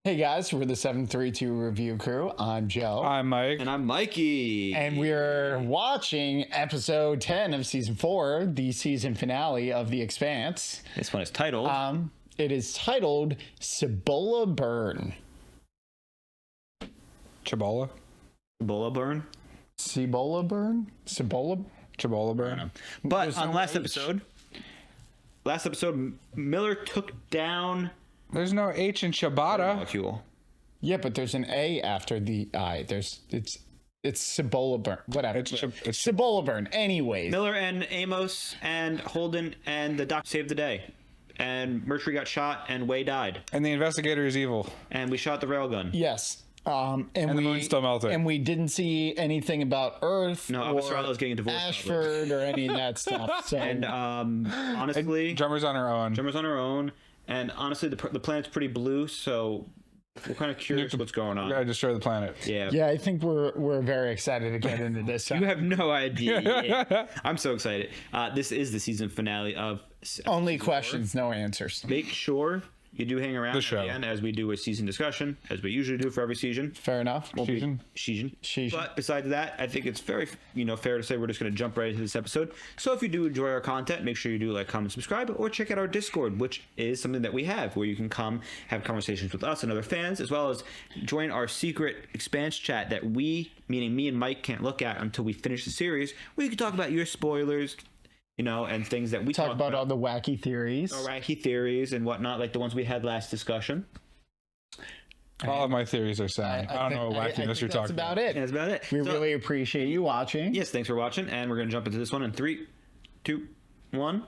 Hey guys, we're the 732 review crew. I'm Joe. I'm Mike. And I'm Mikey. And we're watching episode 10 of season 4, the season finale of The Expanse. This one is titled... It is titled Cibola Burn. Cibola? Cibola burn? Cibola Burn? Cibola burn. But on last episode, Miller took down... There's no H in ciabatta. Molecule. Yeah, but there's an A after the I. It's Cibola Burn. Whatever. It's Cibola Burn. Anyways. Miller and Amos and Holden and the doctor saved the day. And Mercury got shot and Way died. And the investigator is evil. And we shot the railgun. Yes. And the moon's still melting. And we didn't see anything about Earth No, Officer Otto's getting a divorce. Ashford or any of that stuff. So. And honestly... Drummer's on her own. And honestly, the planet's pretty blue, so we're kind of curious what's going on. We gotta destroy the planet. Yeah, I think we're very excited to get into this. You have no idea. Yeah. I'm so excited. This is the season finale of... Only questions, no answers. Make sure you do hang around The show. at the end as we do a season discussion, as we usually do for every season. Fair enough. Season. But besides that, I think it's very fair to say we're just going to jump right into this episode. So if you do enjoy our content, make sure you do like, comment, subscribe, or check out our Discord, which is something that we have, where you can come have conversations with us and other fans, as well as join our secret Expanse chat that we, meaning me and Mike, can't look at until we finish the series, where you can talk about your spoilers, and things that we talk about all the wacky theories. Wacky theories and whatnot, like the ones we had last discussion. All of my theories are sound. I don't know what wackiness you're talking about. That's about it. We really appreciate you watching. Yes, thanks for watching, and we're going to jump into this one in 3, 2, 1.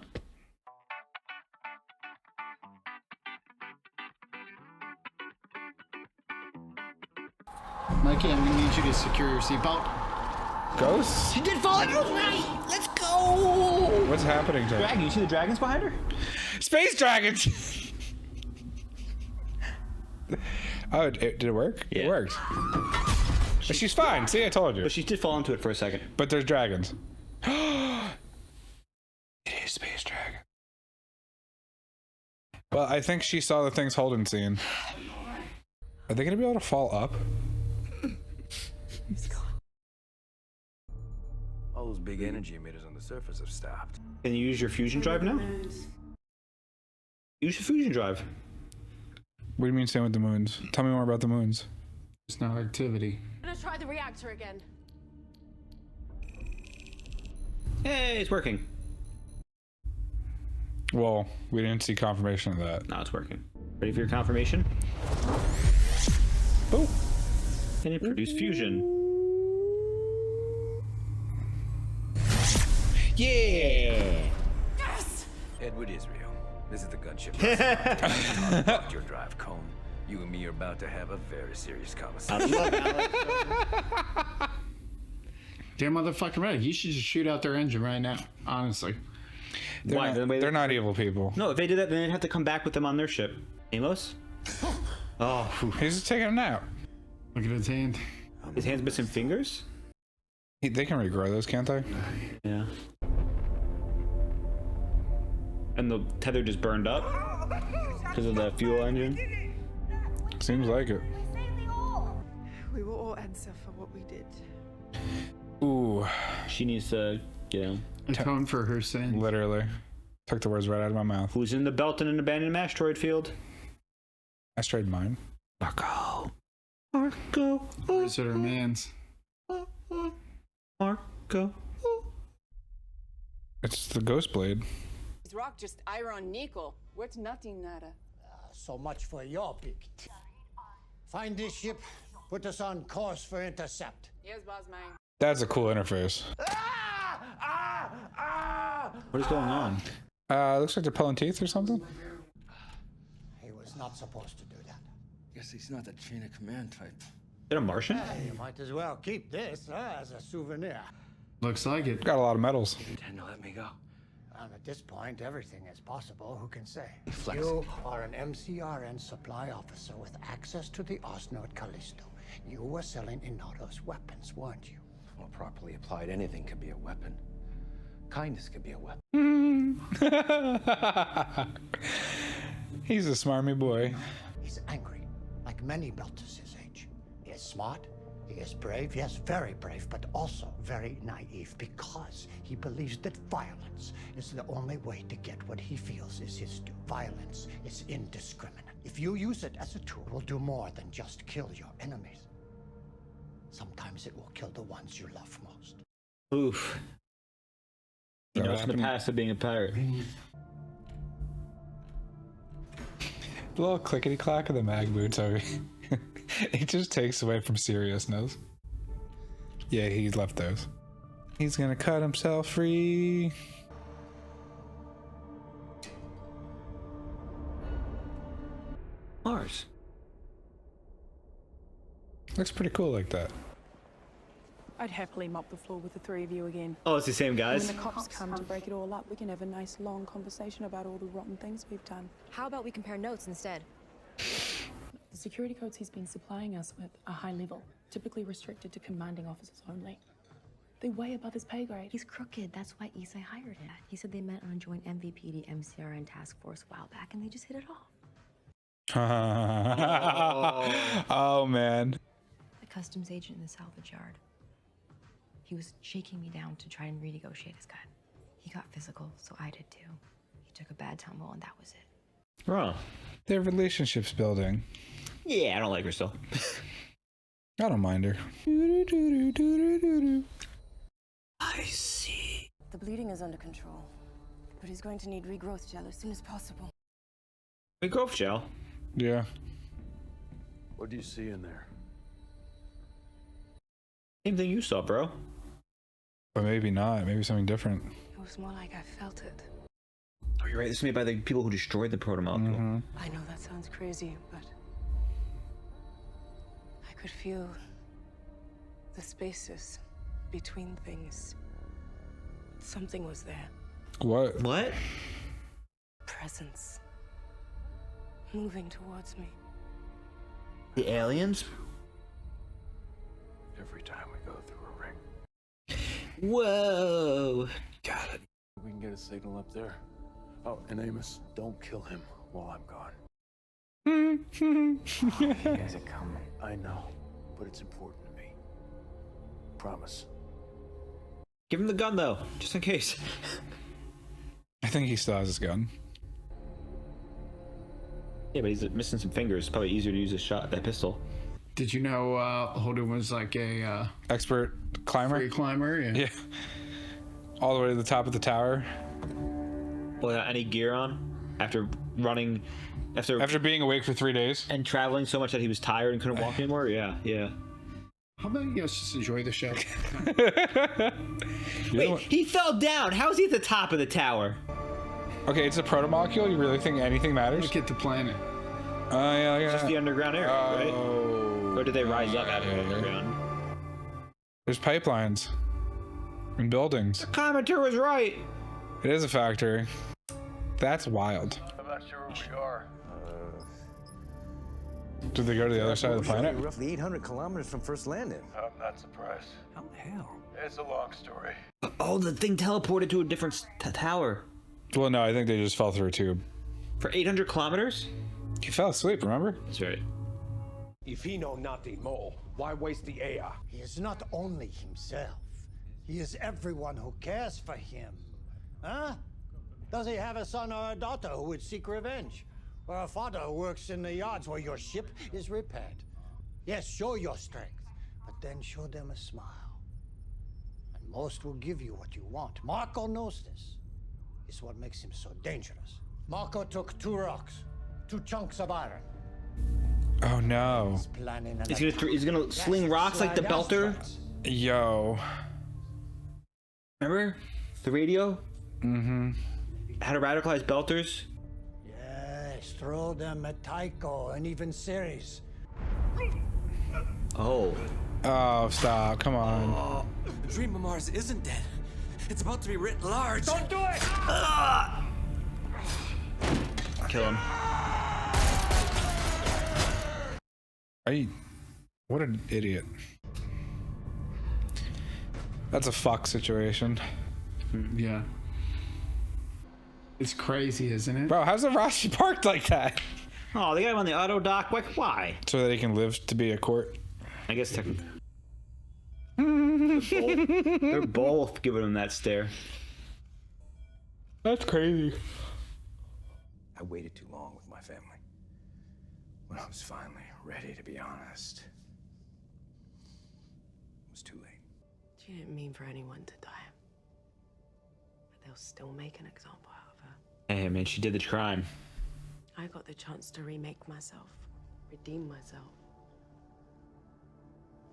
Mikey, I'm going to need you to secure your seatbelt. Ghosts? She did fall. You're right. Let's go. What's happening to her? Dragon. You see the dragons behind her? Space dragons! Oh, did it work? Yeah. It worked. But she's fine. See, I told you. But she did fall into it for a second. But there's dragons. It is space dragon. Well, I think she saw the things Holden seen. Are they gonna be able to fall up? He's gone. All those big energy emitters on the surface have stopped. Can you use your fusion drive now? Use your fusion drive. What do you mean same with the moons? Tell me more about the moons. There's no activity. I'm gonna try the reactor again. Hey, it's working. Well, we didn't see confirmation of that. Now it's working. Ready for your confirmation? Oh. Can it produce fusion? Yeah! Yes! Edward Israel, this is the gunship. Your drive, Cone. You and me are about to have a very serious conversation. Damn motherfucking right. You should just shoot out their engine right now. Honestly. Why? They're not evil people. No, if they did that, then they'd have to come back with them on their ship. Amos? Oh, He's just taking a nap. Look at his hand. his hand's missing fingers? They can regrow those, can't they? Yeah. And the tether just burned up because of the fuel engine? Seems like it. We will all answer for what we did. Ooh. She needs to, Atone for her sin. Literally. Took the words right out of my mouth. Who's in the belt in an abandoned asteroid field? Asteroid mine. Marco. Marco. Or is it her man's? Marco. It's the ghost blade. This rock just iron nickel. Worth nothing, nada. So much for your big. Find this ship, put us on course for intercept. Yes, boss man. That's a cool interface. What is going on? Looks like they're pulling teeth or something. He was not supposed to do that. Guess he's not the chain of command type. Is it a Martian? You might as well keep this as a souvenir. Looks like it. Got a lot of medals. Intend to let me go. At this point, everything is possible. Who can say? Flex. You are an MCRN supply officer with access to the Osnode Callisto. You were selling Inato's weapons, weren't you? Well, properly applied, anything could be a weapon. Kindness could be a weapon. He's a smarmy boy. He's angry. like many Belters his age. He is smart, he is brave, yes, very brave, but also very naive because he believes that violence is the only way to get what he feels is his due. Violence is indiscriminate. If you use it as a tool, it will do more than just kill your enemies. Sometimes it will kill the ones you love most. Oof. You know, from the past of being a pirate. The little clickety clack of the mag boots over. It just takes away from seriousness. Yeah, he's left those. He's gonna cut himself free. Mars. Looks pretty cool like that. I'd happily mop the floor with the three of you again. Oh, it's the same guys. When the cops come to break it all up, we can have a nice long conversation about all the rotten things we've done. How about we compare notes instead? The security codes he's been supplying us with are high level, typically restricted to commanding officers only. They're way above his pay grade. He's crooked. That's why Isai hired him. He said they met on a joint MVPD MCRN task force a while back, and they just hit it off. Oh man. The customs agent in the salvage yard. He was shaking me down to try and renegotiate his cut. He got physical, so I did too. He took a bad tumble, and that was it. Wrong. Their relationship's building. Yeah, I don't like her still. I don't mind her. I see. The bleeding is under control, but he's going to need regrowth gel as soon as possible. Regrowth gel? Yeah. What do you see in there? Same thing you saw, bro. But maybe not. Maybe something different. It was more like I felt it. Oh, you're right. This is made by the people who destroyed the protomolecule. Mm-hmm. I know that sounds crazy, but I could feel the spaces between things. Something was there. What? What? Presence. Moving towards me. The aliens? Every time we go through a ring. Whoa. Got it. We can get a signal up there. Oh, and Amos, don't kill him while I'm gone. You guys are coming. I know, but it's important to me. Promise. Give him the gun, though, just in case. I think he still has his gun. Yeah, but he's missing some fingers. It's probably easier to use that pistol. Did you know Holden was like a expert climber? Free climber, yeah. Yeah. All the way to the top of the tower. Without any gear on? After running... After being awake for 3 days? And traveling so much that he was tired and couldn't walk anymore? Yeah, yeah. How about you guys just enjoy the show? Wait, he fell down. How is he at the top of the tower? Okay, it's a protomolecule. You really think anything matters? Look at the planet. Oh, yeah. It's just the underground area, right? Or did they rise up out of the underground? There's pipelines. And buildings. The commenter was right. It is a factory. That's wild. I'm not sure where we are. Did they go to the other side of the planet? Roughly 800 kilometers from first landing. I'm not surprised. How the hell? It's a long story. Oh, the thing teleported to a different tower. Well, no, I think they just fell through a tube. For 800 kilometers? He fell asleep, remember? That's right. If he know nothing more, why waste the air? He is not only himself. He is everyone who cares for him. Huh? Does he have a son or a daughter who would seek revenge? Or a father who works in the yards where your ship is repaired? Yes, show your strength, but then show them a smile. And most will give you what you want. Marco knows this. It's what makes him so dangerous. Marco took 2 rocks, 2 chunks of iron. Oh no. He's gonna sling rocks like the Belter? Yo. Remember? The radio? Mm-hmm. How to radicalize Belters? Yes, throw them at Tycho and even Ceres. Oh. Oh, stop. Come on. The dream of Mars isn't dead. It's about to be writ large. Don't do it! Kill him. What an idiot. That's a fuck situation. Yeah. It's crazy, isn't it? Bro, how's the Rossi parked like that? Oh, they got him on the auto dock. Why? So that he can live to be a court. I guess technically. They're both giving him that stare. That's crazy. I waited too long with my family. When I was finally ready to be honest, it was too late. She didn't mean for anyone to die. But they'll still make an example out of her. Hey, man, she did the crime. I got the chance to remake myself, redeem myself.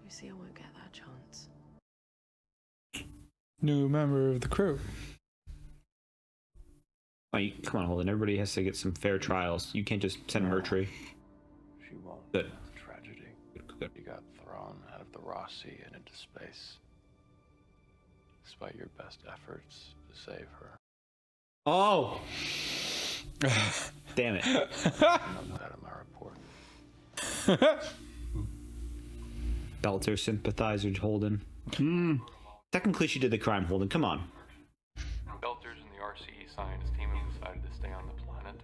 You see, I won't get that chance. New member of the crew. Oh, come on, Holden. Everybody has to get some fair trials. You can't just send Mercury. She won't. Good. It's a tragedy. Good. You got thrown out of the Ross Sea and into space. Despite your best efforts to save her. Oh! Damn it. Note that in my report. Belter sympathizer, Holden. Technically, she did the crime, Holden. Come on. Belters and the RCE scientist team have decided to stay on the planet,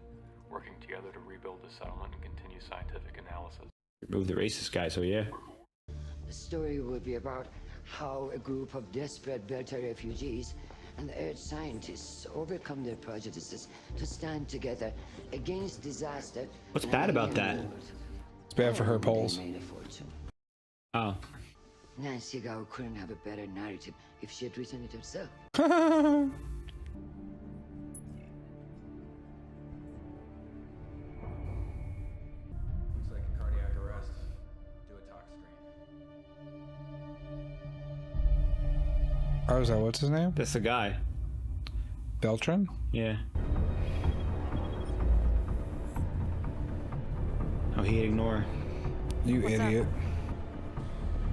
working together to rebuild the settlement and continue scientific analysis. Remove the racist guy, so yeah. The story would be about how a group of desperate Belter refugees and the Earth scientists overcome their prejudices to stand together against disaster. What's bad about that? It's bad for her polls. Oh. Nancy Gow couldn't have a better narrative if she had written it herself. Looks like a cardiac arrest. Do a tox screen. Oh, is that what's his name? That's the guy. Beltran? Yeah. Oh, he ignore. You What's idiot.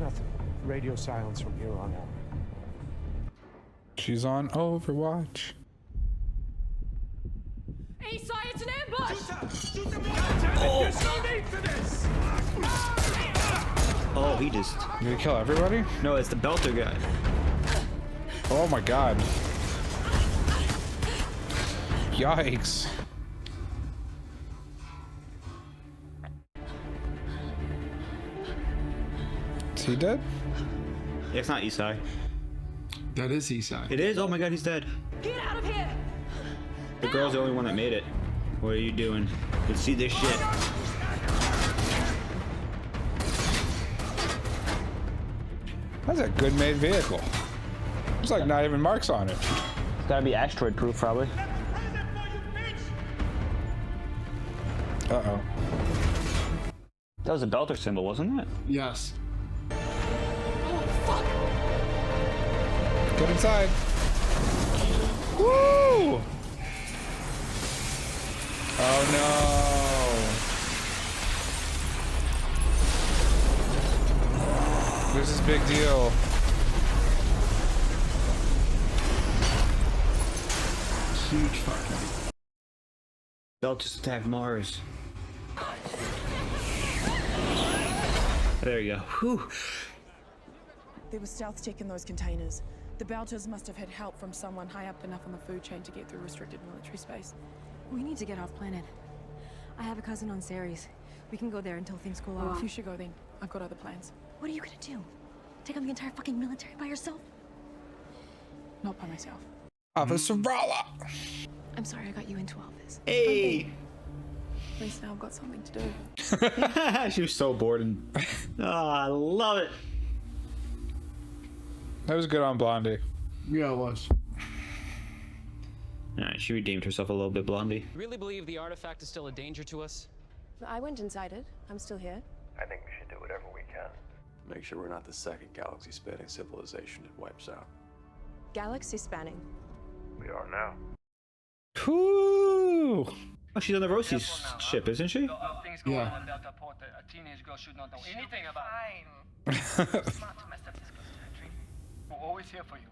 Nothing. Radio silence from here on out. She's on Overwatch. East side, it's an ambush! There's no need for this! Oh, he just... Did he kill everybody? No, it's the Belter guy. Oh my god. Yikes. Is he dead? Yeah, it's not Isai. That is Isai. It is? Oh my god, he's dead. Get out of here! The girl's the only one that made it. What are you doing? Let's see this shit. That's a good made vehicle. There's like not even marks on it. It's gotta be asteroid proof, probably. Uh-oh. That was a Belter symbol, wasn't it? Yes. Get inside. Woo! Oh no. This is a big deal. Huge fucking. Belters attack Mars. There you go. Whew. There was stealth tech in those containers. The Belters must have had help from someone high up enough on the food chain to get through restricted military space. We need to get off planet. I have a cousin on Ceres. We can go there until things cool off. You should go then. I've got other plans. What are you gonna do? Take on the entire fucking military by yourself? Not by myself. Officer Rala. I'm sorry I got you into all this. Hey! At least now I've got something to do. She was so bored and... Oh, I love it. That was good on Blondie. Yeah, it was. Alright, she redeemed herself a little bit, Blondie. You really believe the artifact is still a danger to us? I went inside it. I'm still here. I think we should do whatever we can. Make sure we're not the second galaxy-spanning civilization it wipes out. Galaxy spanning. We are now. Whoo! Oh, she's on the Rosie's ship, isn't she? Yeah. A teenage girl should not know anything about We're always here for you.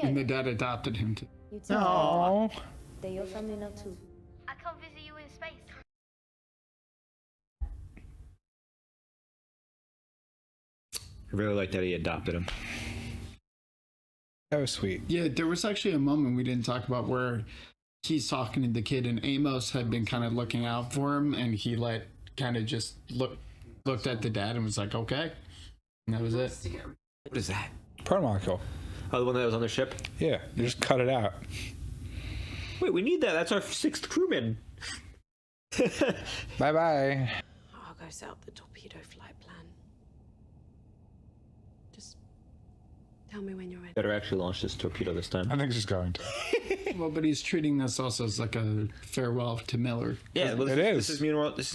And the dad adopted him too. You too. Aww. They're your family now too. I come visit you in space. I really like that he adopted him. That was sweet. Yeah, there was actually a moment we didn't talk about where he's talking to the kid, and Amos had been kind of looking out for him, and he looked at the dad and was like, okay. And that was it. What is that? Protomolecule. Oh, the one that was on the ship? Yeah, you just cut it out. Wait, we need that. That's our 6th crewman. Bye-bye. I'll go set up the torpedo flight plan. Just tell me when you're ready. Better actually launch this torpedo this time. I think she's going to. Well, but he's treating this also as like a farewell to Miller. Yeah, well, this is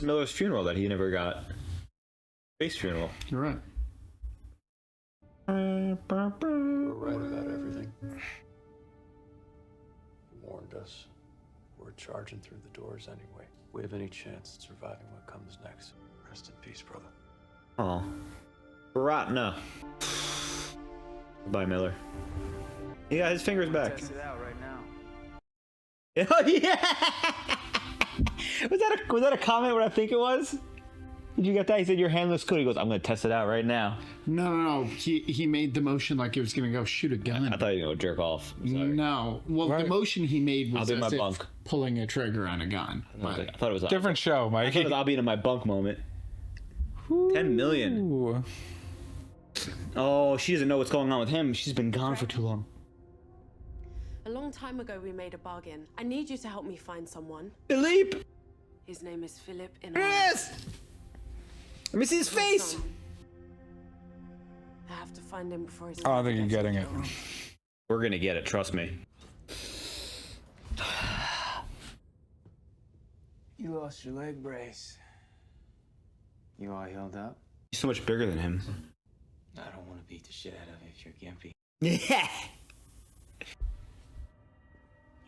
Miller's funeral that he never got. Space funeral. You're right. We're right about everything. Warned us. We're charging through the doors anyway. We have any chance at surviving what comes next. Rest in peace, brother. Oh. Barat, no. Bye, Miller. He got his fingers back. Test it out right now. Oh, yeah! Was that a comment? What I think it was? Did you get that? He said your hand looks good. He goes, I'm gonna test it out right now. No. He made the motion like he was gonna go shoot a gun. I thought you were gonna jerk off. No. Well, the motion he made was I'll be in as my if bunk. pulling a trigger on a gun. I thought it was different show, Mike. I thought it was I'll be in my bunk moment. 10 million. Oh, she doesn't know what's going on with him. She's been gone for too long. A long time ago, we made a bargain. I need you to help me find someone. Philippe! His name is Philip in Yes! Let me see his face! I have to find him before he's... I don't think you're getting it. We're gonna get it, trust me. You lost your leg brace. You all healed up? He's so much bigger than him. I don't want to beat the shit out of you if you're gimpy. Yeah!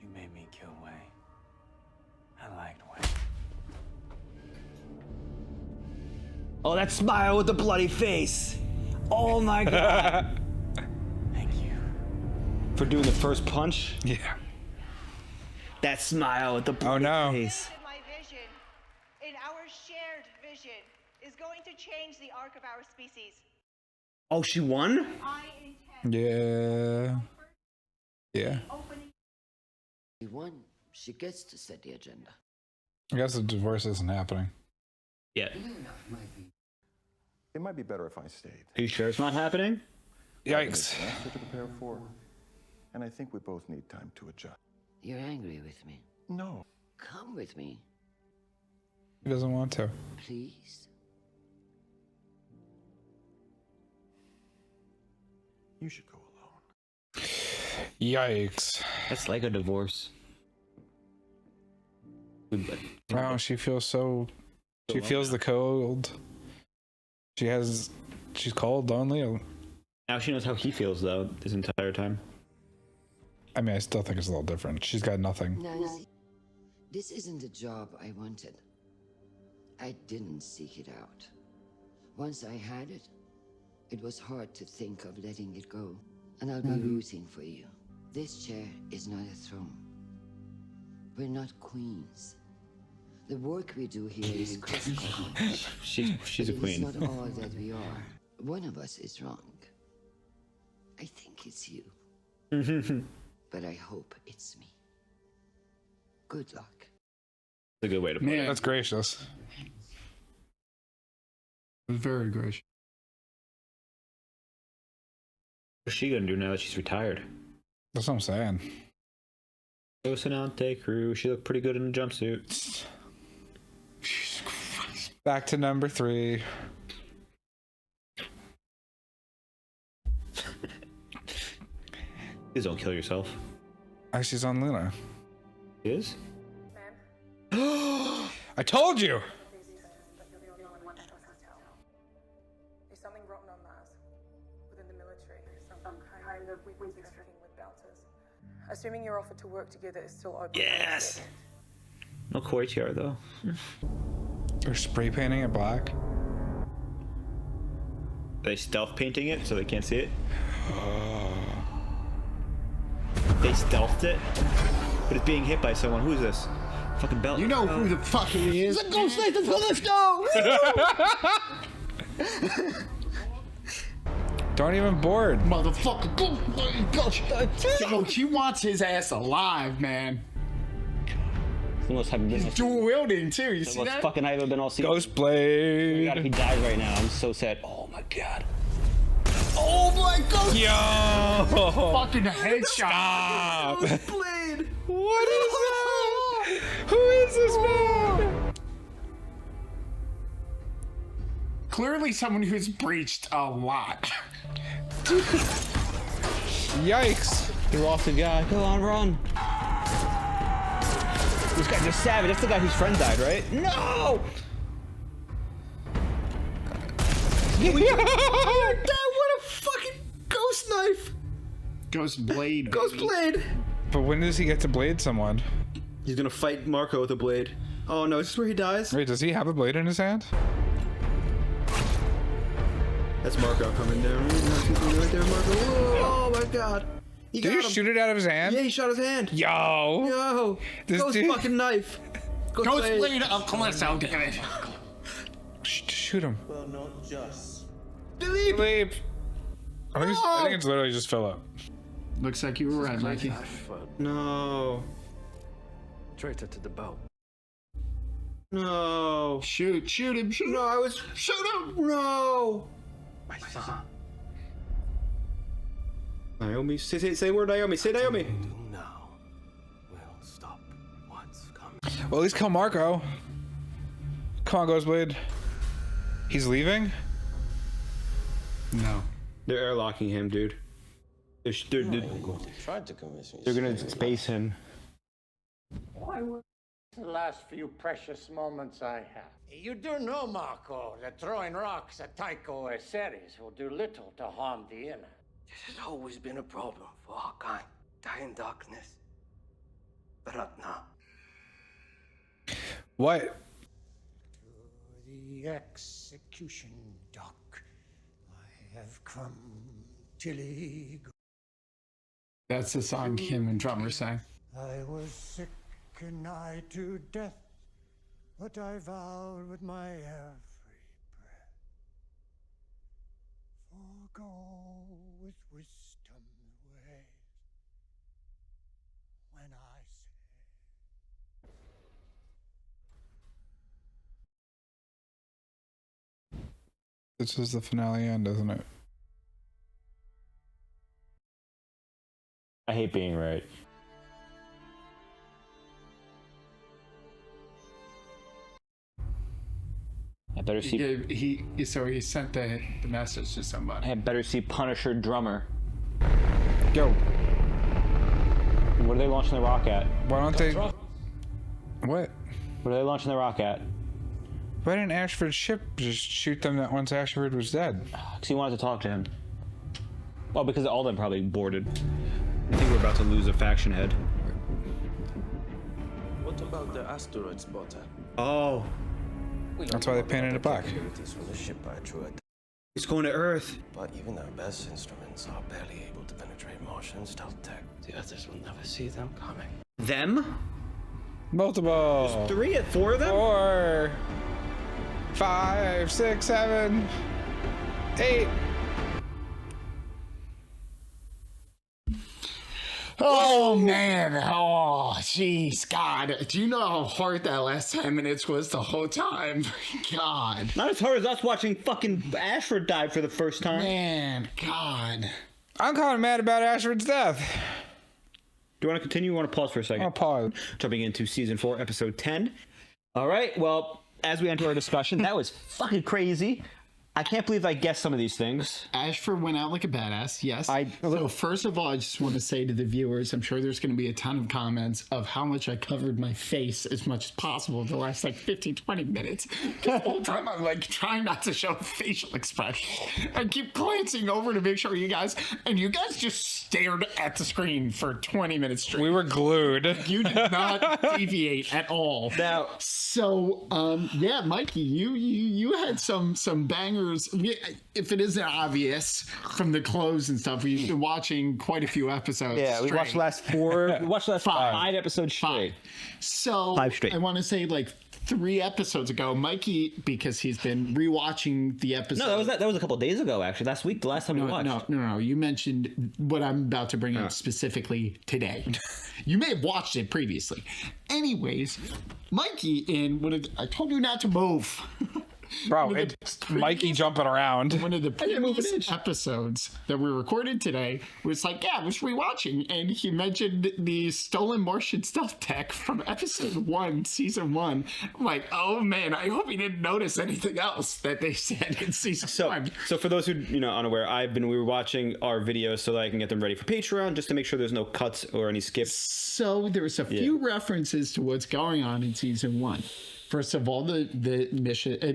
You made me kill Wei. I liked Wei. Oh, that smile with the bloody face! Oh my god! Thank you. For doing the first punch? Yeah. That smile with the bloody face. My vision, in our shared vision, is going to change the arc of our species. Oh, she won? Yeah. Yeah. She won. She gets to set the agenda. I guess the divorce isn't happening. Yeah. It might be better if I stayed. Are you sure it's not happening? Yikes. To prepare for, and I think we both need time to adjust. You're angry with me? No. Come with me, He doesn't want to. please. You should go alone. Yikes. That's like a divorce. Wow, she feels so... She feels the cold. She's cold, lonely. Now she knows how he feels, though, this entire time. I mean, I still think it's a little different. She's got nothing. Nancy, this isn't the job I wanted. I didn't seek it out. Once I had it, it was hard to think of letting it go. And I'll be rooting for you. This chair is not a throne. We're not queens. The work we do here is critical. She's a queen. It's not all that we are. One of us is wrong. I think it's you. But I hope it's me. Good luck. That's a good way to put it. That's gracious. Very gracious. What's she gonna do now that she's retired? That's what I'm saying. Rocinante crew. She looked pretty good in the jumpsuit. Back to number 3. Please don't kill yourself. She's on Luna. She is? I told you! There's something rotten on Mars. Within the military. Some kind of weapons tricking with bouncers. Assuming you're offered to work together is still open. Yes! No courtyard, though. They're spray painting it black. Are they stealth painting it so they can't see it? They stealthed it? But it's being hit by someone. Who's this? Fucking Belt. You know who the fuck he is. Let's go, Snake! Let's go! Don't even board. Motherfucker, go. She wants his ass alive, man. The most hype I've been all Dual wielding too. You the see most that? fucking hype I've been all season. Ghost Blade. Oh my God, he dies right now. I'm so sad. Oh my God. Oh my God! Yo! Fucking headshot! Stop. Blade. What is that? Who is this man? Clearly someone who's breached a lot. Yikes. He lost a guy. Go on, run. This guy's just savage. That's the guy whose friend died, right? No! What a fucking ghost knife! Ghost blade. Ghost baby. blade! But when does he get to blade someone? He's gonna fight Marco with a blade. Oh no, is this where he dies? Wait, does he have a blade in his hand? That's Marco coming down. Right there, Marco. Whoa, oh my God. Did he shoot it out of his hand? Yeah, he shot his hand. Yo! Yo! This Ghost dude- fucking knife. Ghost blade of Callisto, damn it. Shoot him. Well, not just. Delete! Leap. I think it's literally just Philip. Looks like you were right, Mikey. No. Traitor to the boat. No. Shoot him, shoot him. No, I was. Shoot him! No. My son. Naomi, say word, Naomi. Say Naomi. Now will stop what's coming. Well, at least kill Marco. Come on, Ghostblade. He's leaving? No. They're airlocking him, dude. They're Tried to convince me. they're gonna space him. Why were the last few precious moments I have? You do know, Marco, that throwing rocks at Tycho or Ceres will do little to harm the inner. This has always been a problem for our kind. Die in darkness. But not now. What? The execution dock. I have come, Tilly. That's the song Kim and drummer sang. I was sick and nigh to death, but I vowed with my every breath, forego with wisdom's ways when I say. This is the finale end, isn't it? I hate being right. I better see. So he sent the message to somebody. I better see Punisher drummer. Yo. What are they launching the rock at? Why don't they? What? What are they launching the rock at? Why didn't Ashford's ship just shoot them that once Ashford was dead? Because he wanted to talk to him. Well, because all of them probably boarded. I think we're about to lose a faction head. What about the asteroid spotter? Oh. That's why they painted it black. From the ship I threw at. It's going to Earth. But even our best instruments are barely able to penetrate Martian stealth tech. The others will never see them coming. Them? Multiple. There's 4 of them? 4, 5, 6, 7, 8. Oh man, oh jeez, God. Do you know how hard that last 10 minutes was the whole time? God. Not as hard as us watching fucking Ashford die for the first time. Man, God. I'm kind of mad about Ashford's death. Do you want to continue? You want to pause for a second? I'll pause. Jumping into season 4, episode 10. All right, well, as we enter our discussion, that was fucking crazy. I can't believe I guessed some of these things. Ashford went out like a badass, yes. So first of all, I just want to say to the viewers, I'm sure there's going to be a ton of comments of how much I covered my face as much as possible the last like 15, 20 minutes. The whole time I'm like trying not to show facial expression. I keep glancing over to make sure you guys just stared at the screen for 20 minutes straight. We were glued. You did not deviate at all. Now, so yeah, Mikey, you had some bangers. If it isn't obvious from the clothes and stuff, we've been watching quite a few episodes. Yeah, we watched the last 5 episodes straight. 5. So 5 straight. I want to say like 3 episodes ago, Mikey, because he's been rewatching the episode. No, that was a couple days ago, actually. Last week, the last time we watched. No. You mentioned what I'm about to bring up specifically today. You may have watched it previously. Anyways, Mikey I told you not to move. Bro, it's Mikey jumping around. One of the previous episodes that we recorded today was like, I was rewatching, and he mentioned the stolen Martian stealth tech from episode 1, season 1. I'm like, oh man, I hope he didn't notice anything else that they said in season 1. So for those who unaware, we were watching our videos so that I can get them ready for Patreon, just to make sure there's no cuts or any skips. So there's a few references to what's going on in season 1. First of all, the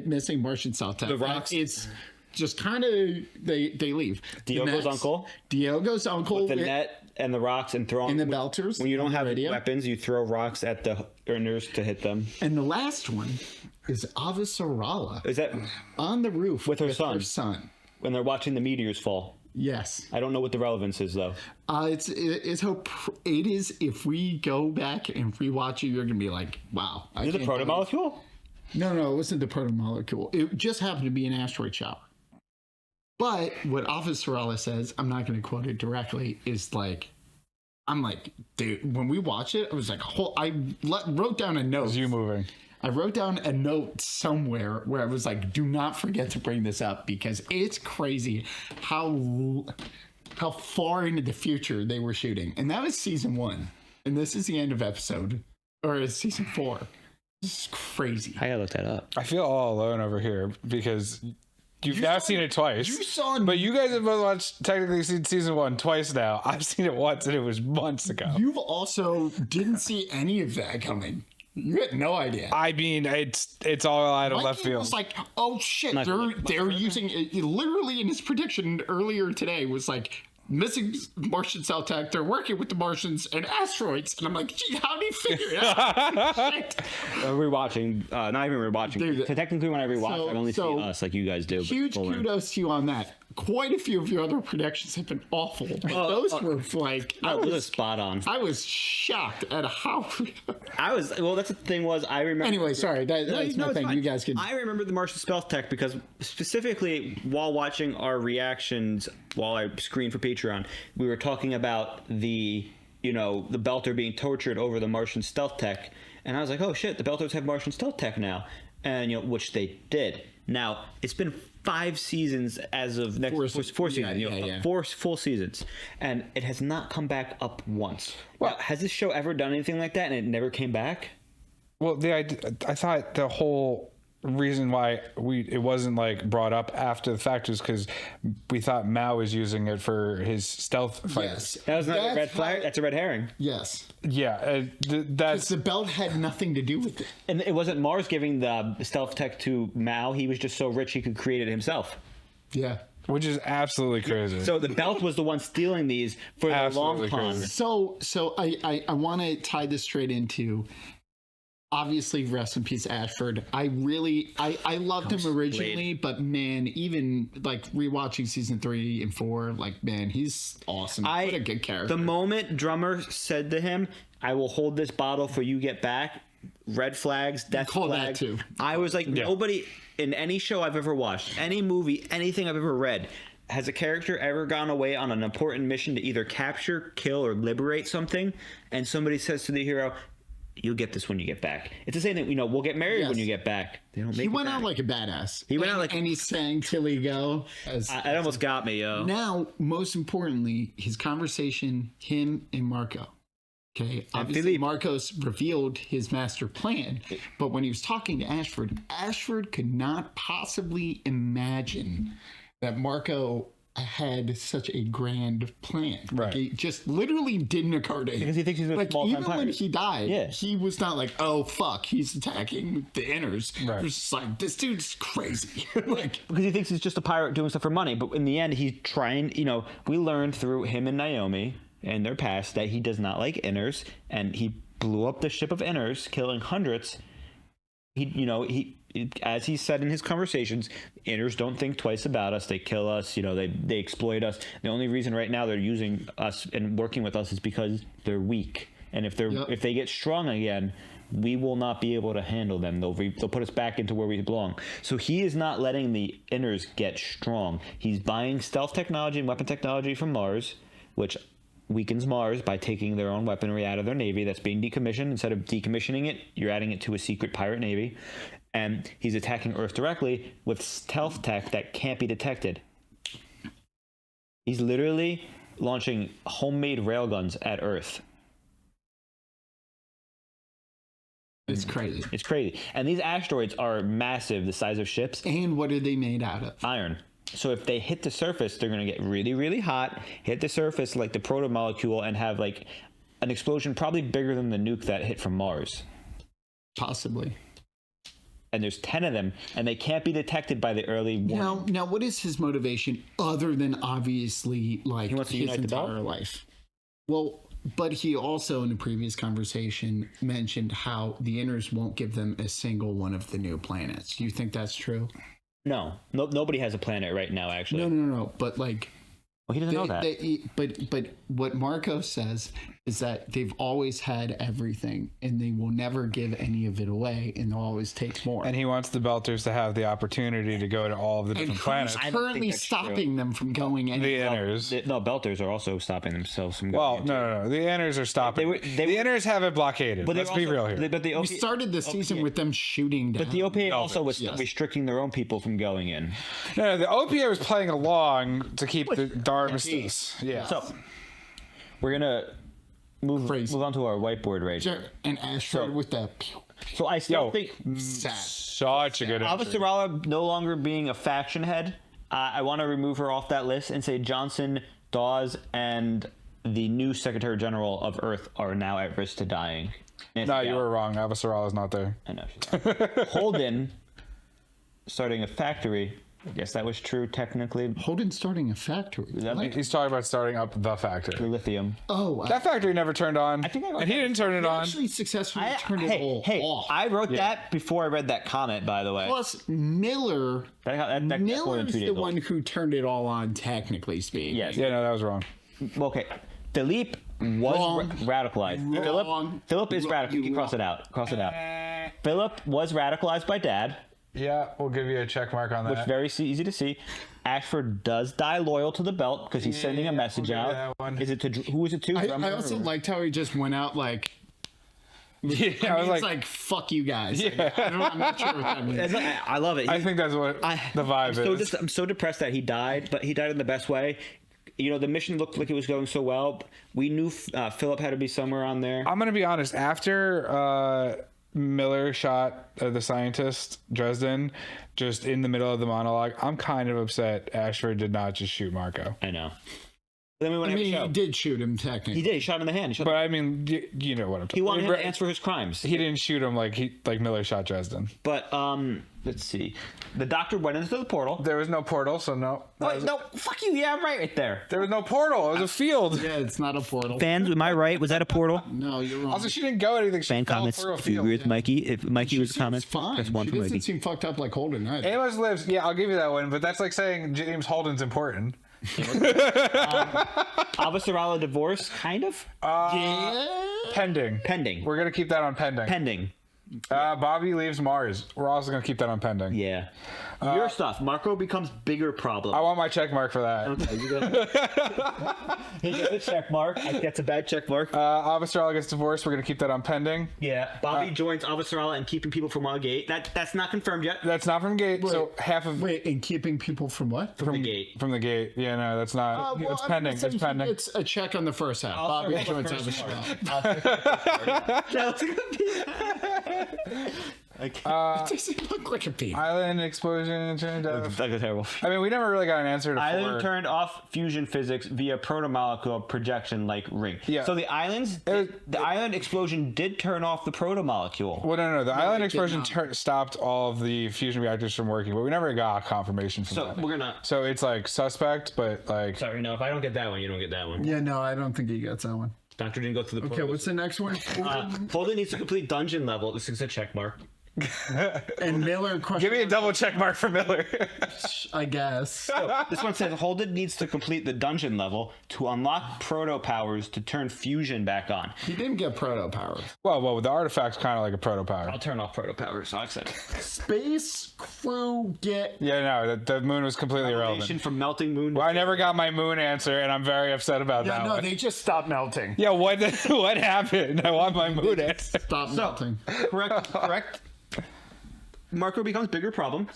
missing Martian stealth tech. The rocks. It's just kind of they leave. Diogo's uncle with the net and the rocks and throwing the belters. When you don't have weapons, you throw rocks at the earners to hit them. And the last one is Avasarala. Is that on the roof with her son when they're watching the meteors fall? Yes. I don't know what the relevance is though. It is if we go back and rewatch it, you're gonna be like, wow. Is it the protomolecule? No, it wasn't the protomolecule. It just happened to be an asteroid shower. But what Avasarala says, I'm not gonna quote it directly, is like, I'm like, dude, when we watch it, I was like, wrote down a note. Is you moving? I wrote down a note somewhere where I was like, do not forget to bring this up, because it's crazy how far into the future they were shooting. And that was season 1. And this is the end of season 4. This is crazy. I gotta look that up. I feel all alone over here because you've now seen it twice. But you guys have both technically seen season 1 twice now. I've seen it once and it was months ago. You've also didn't see any of that coming. You had no idea. I mean, it's all out of left field. Was like, oh shit, they're using it. Literally in his prediction earlier today was like, missing Martian cell tech. They're working with the Martians and asteroids, and I'm like, gee, how do you figure it out? Shit. Rewatching, not even rewatching. Dude, technically, when I rewatch, I only see us like you guys do. Huge kudos to you on that. Quite a few of your other predictions have been awful. But those were like, I was spot on. I was shocked at how that's the thing was I remember. Anyway, sorry, that's my thing. You guys can. I remember the Martian stealth tech because specifically while watching our reactions while I screened for Patreon, we were talking about the Belter being tortured over the Martian stealth tech, and I was like, oh shit, the Belters have Martian stealth tech now, and which they did. Now it's been 5 seasons as of next 4 seasons, 4 full seasons, and it has not come back up once. Well, has this show ever done anything like that and it never came back? Well, I thought the whole reason why it wasn't like brought up after the fact is because we thought Mao was using it for his stealth fights. Yes. That was not a red flag. That's a red herring. Yes. Yeah, that's the belt had nothing to do with it, and it wasn't Mars giving the stealth tech to Mao. He was just so rich he could create it himself. Yeah. Which is absolutely crazy. So the belt was the one stealing these for the long con. So I want to tie this straight into. Obviously, rest in peace, Ashford. I loved him originally, but man, even like rewatching season 3 and 4, like man, he's awesome. What a good character. The moment Drummer said to him, "I will hold this bottle for you get back," red flags, death flags. That too. I was like, nobody in any show I've ever watched, any movie, anything I've ever read, has a character ever gone away on an important mission to either capture, kill, or liberate something, and somebody says to the hero, "You'll get this when you get back." It's the same thing. We'll get married when you get back. They don't make. He went out like a badass. And he sang "Tilly Go." It almost got me, yo. Now, most importantly, his conversation, him and Marco. Okay, obviously Marcos revealed his master plan, but when he was talking to Ashford, Ashford could not possibly imagine that Marco had such a grand plan. Right. Like, it just literally didn't occur to him. Because he thinks he's a small even time when pirate. he died, he was not like, oh fuck, he's attacking the inners. Right. It was just like, this dude's crazy. Because he thinks he's just a pirate doing stuff for money. But in the end, he's trying, we learned through him and Naomi and their past that he does not like inners, and he blew up the ship of inners, killing hundreds. As he said in his conversations, inners don't think twice about us. They kill us. They exploit us. The only reason right now they're using us and working with us is because they're weak. And if they get strong again, we will not be able to handle them. They'll put us back into where we belong. So he is not letting the inners get strong. He's buying stealth technology and weapon technology from Mars, which weakens Mars by taking their own weaponry out of their navy that's being decommissioned. Instead of decommissioning it, you're adding it to a secret pirate navy. And he's attacking Earth directly with stealth tech that can't be detected. He's literally launching homemade railguns at Earth. It's crazy. It's crazy. And these asteroids are massive, the size of ships. And what are they made out of? Iron. So if they hit the surface, they're going to get really, really hot, hit the surface like the proto-molecule, and have like an explosion probably bigger than the nuke that hit from Mars. Possibly. And there's 10 of them, and they can't be detected by the early warning. Now, what is his motivation other than obviously like he wants to his unite the entire belt? life? Well, but he also in a previous conversation mentioned how the inners won't give them a single one of the new planets. Do you think that's true? No, nobody has a planet right now, actually. No. But like, well, he doesn't know that. But what Marco says is that they've always had everything, and they will never give any of it away, and they'll always take more. And he wants the Belters to have the opportunity to go to all of the different planets. Who's currently stopping them from going anywhere? The inners. No, Belters are also stopping themselves from going. Well, no. The inners are stopping. The inners have it blockaded. But let's be real here. We started the season with them shooting down. But the OPA also was restricting their own people from going in. No, the OPA was playing along to keep the armistice. Yeah. So we're gonna move on to our whiteboard right here. An asteroid with that. So I still think such a good entry. Avasarala no longer being a faction head. I want to remove her off that list and say Johnson, Dawes, and the new Secretary General of Earth are now at risk to dying. No, you were wrong. Avasarala is not there. I know. Holden starting a factory. I guess that was true technically. Holden starting a factory. He's talking about starting up the factory. For lithium. Oh, that factory never turned on. I think and he didn't turn it on. Actually, successfully turned it all off. I wrote that before I read that comment, by the way. Plus, Miller's the one who turned it all on, technically speaking. Yes. Yeah, no, that was wrong. Okay, Philippe was radicalized. Philip is radical. You can cross it out. Philip was radicalized by Dad. Yeah, we'll give you a check mark on that. Which very easy to see. Ashford does die loyal to the belt because he's sending a message out. Is it to who is it to? I also liked how he just went out like. Yeah, I was it's like fuck you guys. Yeah. I'm not sure what that means. I love it. I think that's what the vibe is. I'm so depressed that he died, but he died in the best way. You know, the mission looked like it was going so well. We knew Philip had to be somewhere on there. I'm gonna be honest. After Miller shot the scientist Dresden just in the middle of the monologue, I'm kind of upset Ashford did not just shoot Marco. I know. Then we went he did shoot him technically. He did. He shot him in the hand. But I mean, you know what I'm talking about. He wanted him to answer for his crimes. He didn't shoot him like Miller shot Dresden. But let's see. The doctor went into the portal. There was no portal, so no. Wait, no, fuck you. Yeah, I'm right there. There was no portal. It was a field. Yeah, it's not a portal. Fans, am I right? Was that a portal? No, you're wrong. Also, she didn't go anything. She Fan comments. through a Do you agree with Mikey? If Mikey was a comment, fine. that's one She for doesn't Mikey. seem fucked up like Holden either. Amos lives. Yeah, I'll give you that one. But that's like saying James Holden's important. Avasarala divorce, kind of. Pending. We're gonna keep that on pending. Bobby leaves Mars. We're also gonna keep that on pending. Yeah. Your stuff. Marco becomes bigger problem. I want my check mark for that. Okay, you got he gets a check mark. That's a bad check mark. Avasarala gets divorced. We're gonna keep that on pending. Yeah. Bobby joins Avasarala and keeping people from Gate. That's not confirmed yet. That's not from Gate. So half of and keeping people from what? From the Gate. From the Gate. Yeah, no, that's not. It's pending. It's pending. It's a check on the first half. Bobby joins Avasarala. That's gonna be. It doesn't look like a peep. Island explosion turned off. That's terrible. I mean, we never really got an answer to Island turned off fusion physics via protomolecule projection like ring. Yeah. So the island explosion did turn off the protomolecule. Well, no. The island explosion stopped all of the fusion reactors from working, but we never got confirmation from that. So we're gonna. So it's like suspect, but like. Sorry, no. If I don't get that one, you don't get that one. Yeah, no, I don't think he gets that one. Doctor didn't go through the. Okay, what's the next one? Holden needs to complete dungeon level. This is a check mark. And Miller. Give me a double check mark for Miller. I guess. So, this one says Holden needs to complete the dungeon level to unlock proto powers to turn fusion back on. He didn't get proto powers. Well, the artifact's kind of like a proto power. I'll turn off proto powers, so I said. Space crew get. Yeah, no, the moon was completely irrelevant. From melting moon. Well, I never got my moon answer, and I'm very upset about that. No, one. they just stopped melting. Yeah, what happened? I want my moon answer. Stop melting. Correct. Marco becomes bigger problem.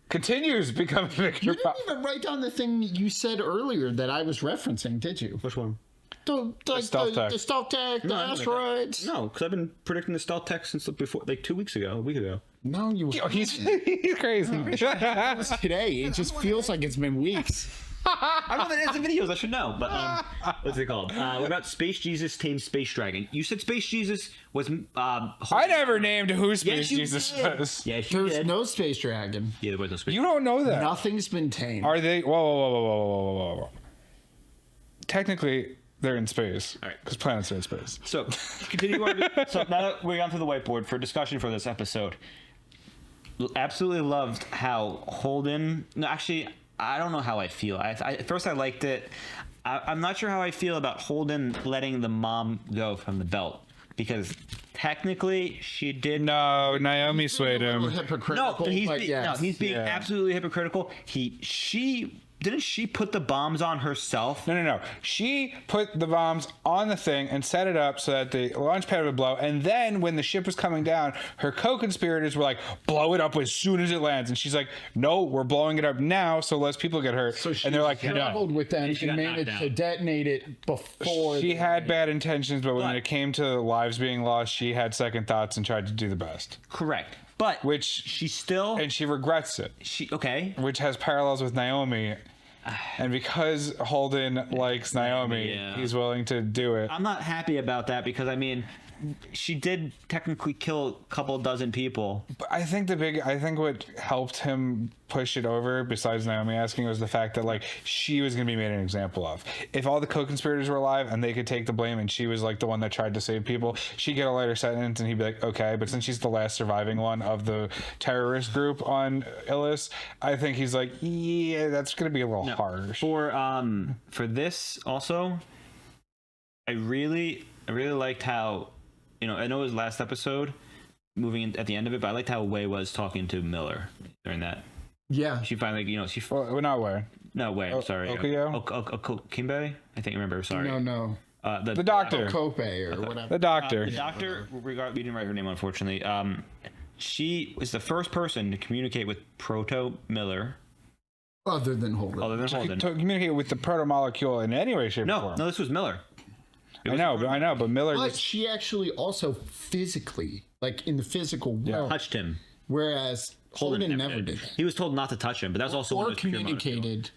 Continues becoming bigger You didn't even write down the thing you said earlier that I was referencing, did you? Which one? The stealth tech, the asteroids. No, because I've been predicting the stealth tech since before, like a week ago. No, he's crazy. Today, it just feels like it's been weeks. I don't know that it's in videos. I should know. But what's it called? What about Space Jesus tamed Space Dragon? You said Space Jesus was. I never named who Space Jesus was. Yes, There's no Space Dragon. Yeah, there was no Space. You don't know that. Nothing's been tamed. Are they? Whoa. Technically, they're in space. All right, because planets are in space. So continue on. So now that we're onto the whiteboard for discussion for this episode, absolutely loved how Holden. No, actually. I don't know how I feel. At first, I liked it. I'm not sure how I feel about Holden letting the mom go from the belt because technically she did. No, Naomi swayed him. Hypocritical. No, he's being absolutely hypocritical. Didn't she put the bombs on herself? No. She put the bombs on the thing and set it up so that the launch pad would blow. And then when the ship was coming down, her co-conspirators were like, blow it up as soon as it lands. And she's like, no, we're blowing it up now so less people get hurt. So and they're like, traveled with them and managed to detonate it before. She had bad intentions, but when it came to lives being lost, she had second thoughts and tried to do the best. Correct. But which she still, and she regrets it. Which has parallels with Naomi, and because Holden likes Naomi, he's willing to do it. I'm not happy about that because I mean, she did technically kill a couple dozen people. But I think what helped him push it over, besides Naomi asking, was the fact that like she was going to be made an example of. If all the co-conspirators were alive and they could take the blame, and she was like the one that tried to save people, she'd get a lighter sentence, and he'd be like, okay. But since she's the last surviving one of the terrorist group on Illis, I think he's like, yeah, that's going to be a little harsh. For this also, I really liked how. I know it was last episode, moving in at the end of it, but I liked how Wei was talking to Miller during that. Yeah. She finally, well, not Wei. No, Wei, I'm sorry. Okuyo? Kimbe? I think, remember, sorry. No. The doctor. Kope or whatever. The doctor. The doctor, we didn't write her name, unfortunately. She was the first person to communicate with Proto Miller. Other than Holden. To communicate with the proto-molecule in any way, shape, or form. No, this was Miller. I know, but Miller. But she actually also physically, like in the physical world, touched him. Whereas Holden never did that. He was told not to touch him, but that's also or communicated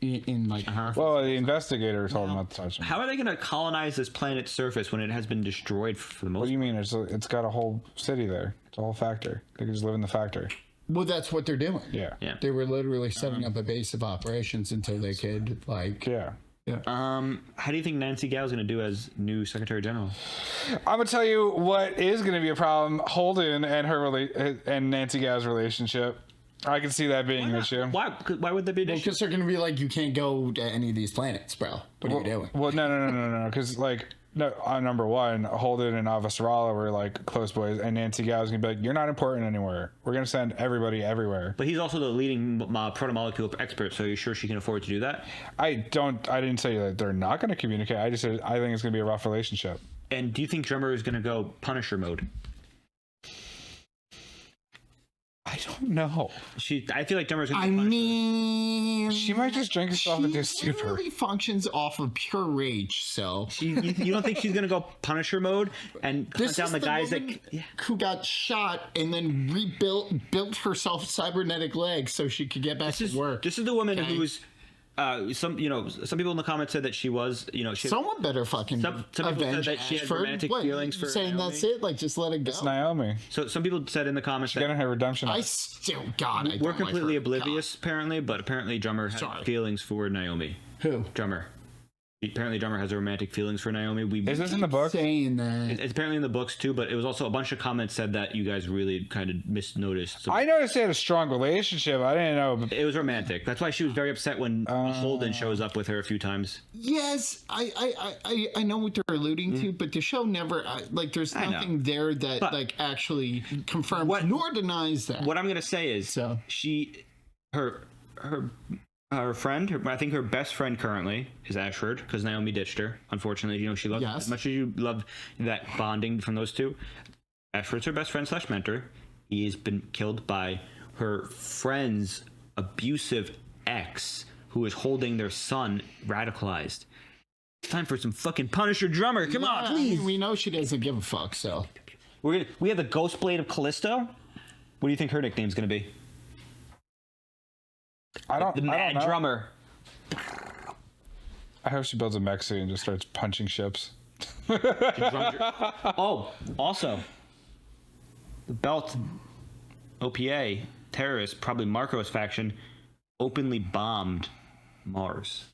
in like. Well, the investigator told him not to touch him. How are they going to colonize this planet's surface when it has been destroyed for the most? What do you mean? It's got a whole city there. It's a whole factory. They can just live in the factory. Well, that's what they're doing. Yeah. They were literally setting up a base of operations until they could Yeah. How do you think Nancy Gal's going to do as new Secretary General? I'm gonna tell you what is going to be a problem: Holden and and Nancy Gal's relationship. I can see that being an issue. Why would there be an issue? Because they're going to be like, you can't go to any of these planets, bro. What are you doing? Well, no. Because number one, Holden and Avasarala were like close boys, and Nancy Gao was gonna be like, "You're not important anywhere. We're gonna send everybody everywhere." But he's also the leading proto-molecule expert, so are you sure she can afford to do that? I didn't say that they're not gonna communicate. I just said I think it's gonna be a rough relationship. And do you think Drummer is gonna go Punisher mode? I don't know. I feel like Drummer's gonna. I mean, she might just drink herself into stupor. Really functions off of pure rage. So you don't think she's gonna go Punisher mode and hunt down the guys who got shot and then built herself cybernetic legs so she could get back to work. This is the woman who's. Some people in the comments said that she was, someone better fucking some people said that she had romantic feelings for saying Naomi. That's it, like just let it go. It's Naomi. So some people said in the comments she's getting her redemption. We're completely oblivious apparently, but apparently Drummer had feelings for Naomi. Who? Drummer. Apparently, Drummer has romantic feelings for Naomi. Is this in the book? Saying that it's apparently in the books too, but it was also a bunch of comments said that you guys really kind of misnoticed. So I noticed they had a strong relationship. I didn't know. It was romantic. That's why she was very upset when Holden shows up with her a few times. Yes, I know what they're alluding to, but the show never like. There's nothing there that like actually confirms nor denies that. What I'm gonna say is, her friend, I think her best friend currently is Ashford, because Naomi ditched her. Unfortunately, you know, she loved as much as you loved that bonding from those two. Ashford's her best friend / mentor. He has been killed by her friend's abusive ex, who is holding their son radicalized. It's time for some fucking Punisher Drummer. Come on, please. We know she doesn't give a fuck. So we have the Ghost Blade of Callisto. What do you think her nickname's gonna be? The Mad Drummer. I hope she builds a mech suit and just starts punching ships. Oh, also, the Belt OPA terrorists, probably Marco's faction, openly bombed Mars.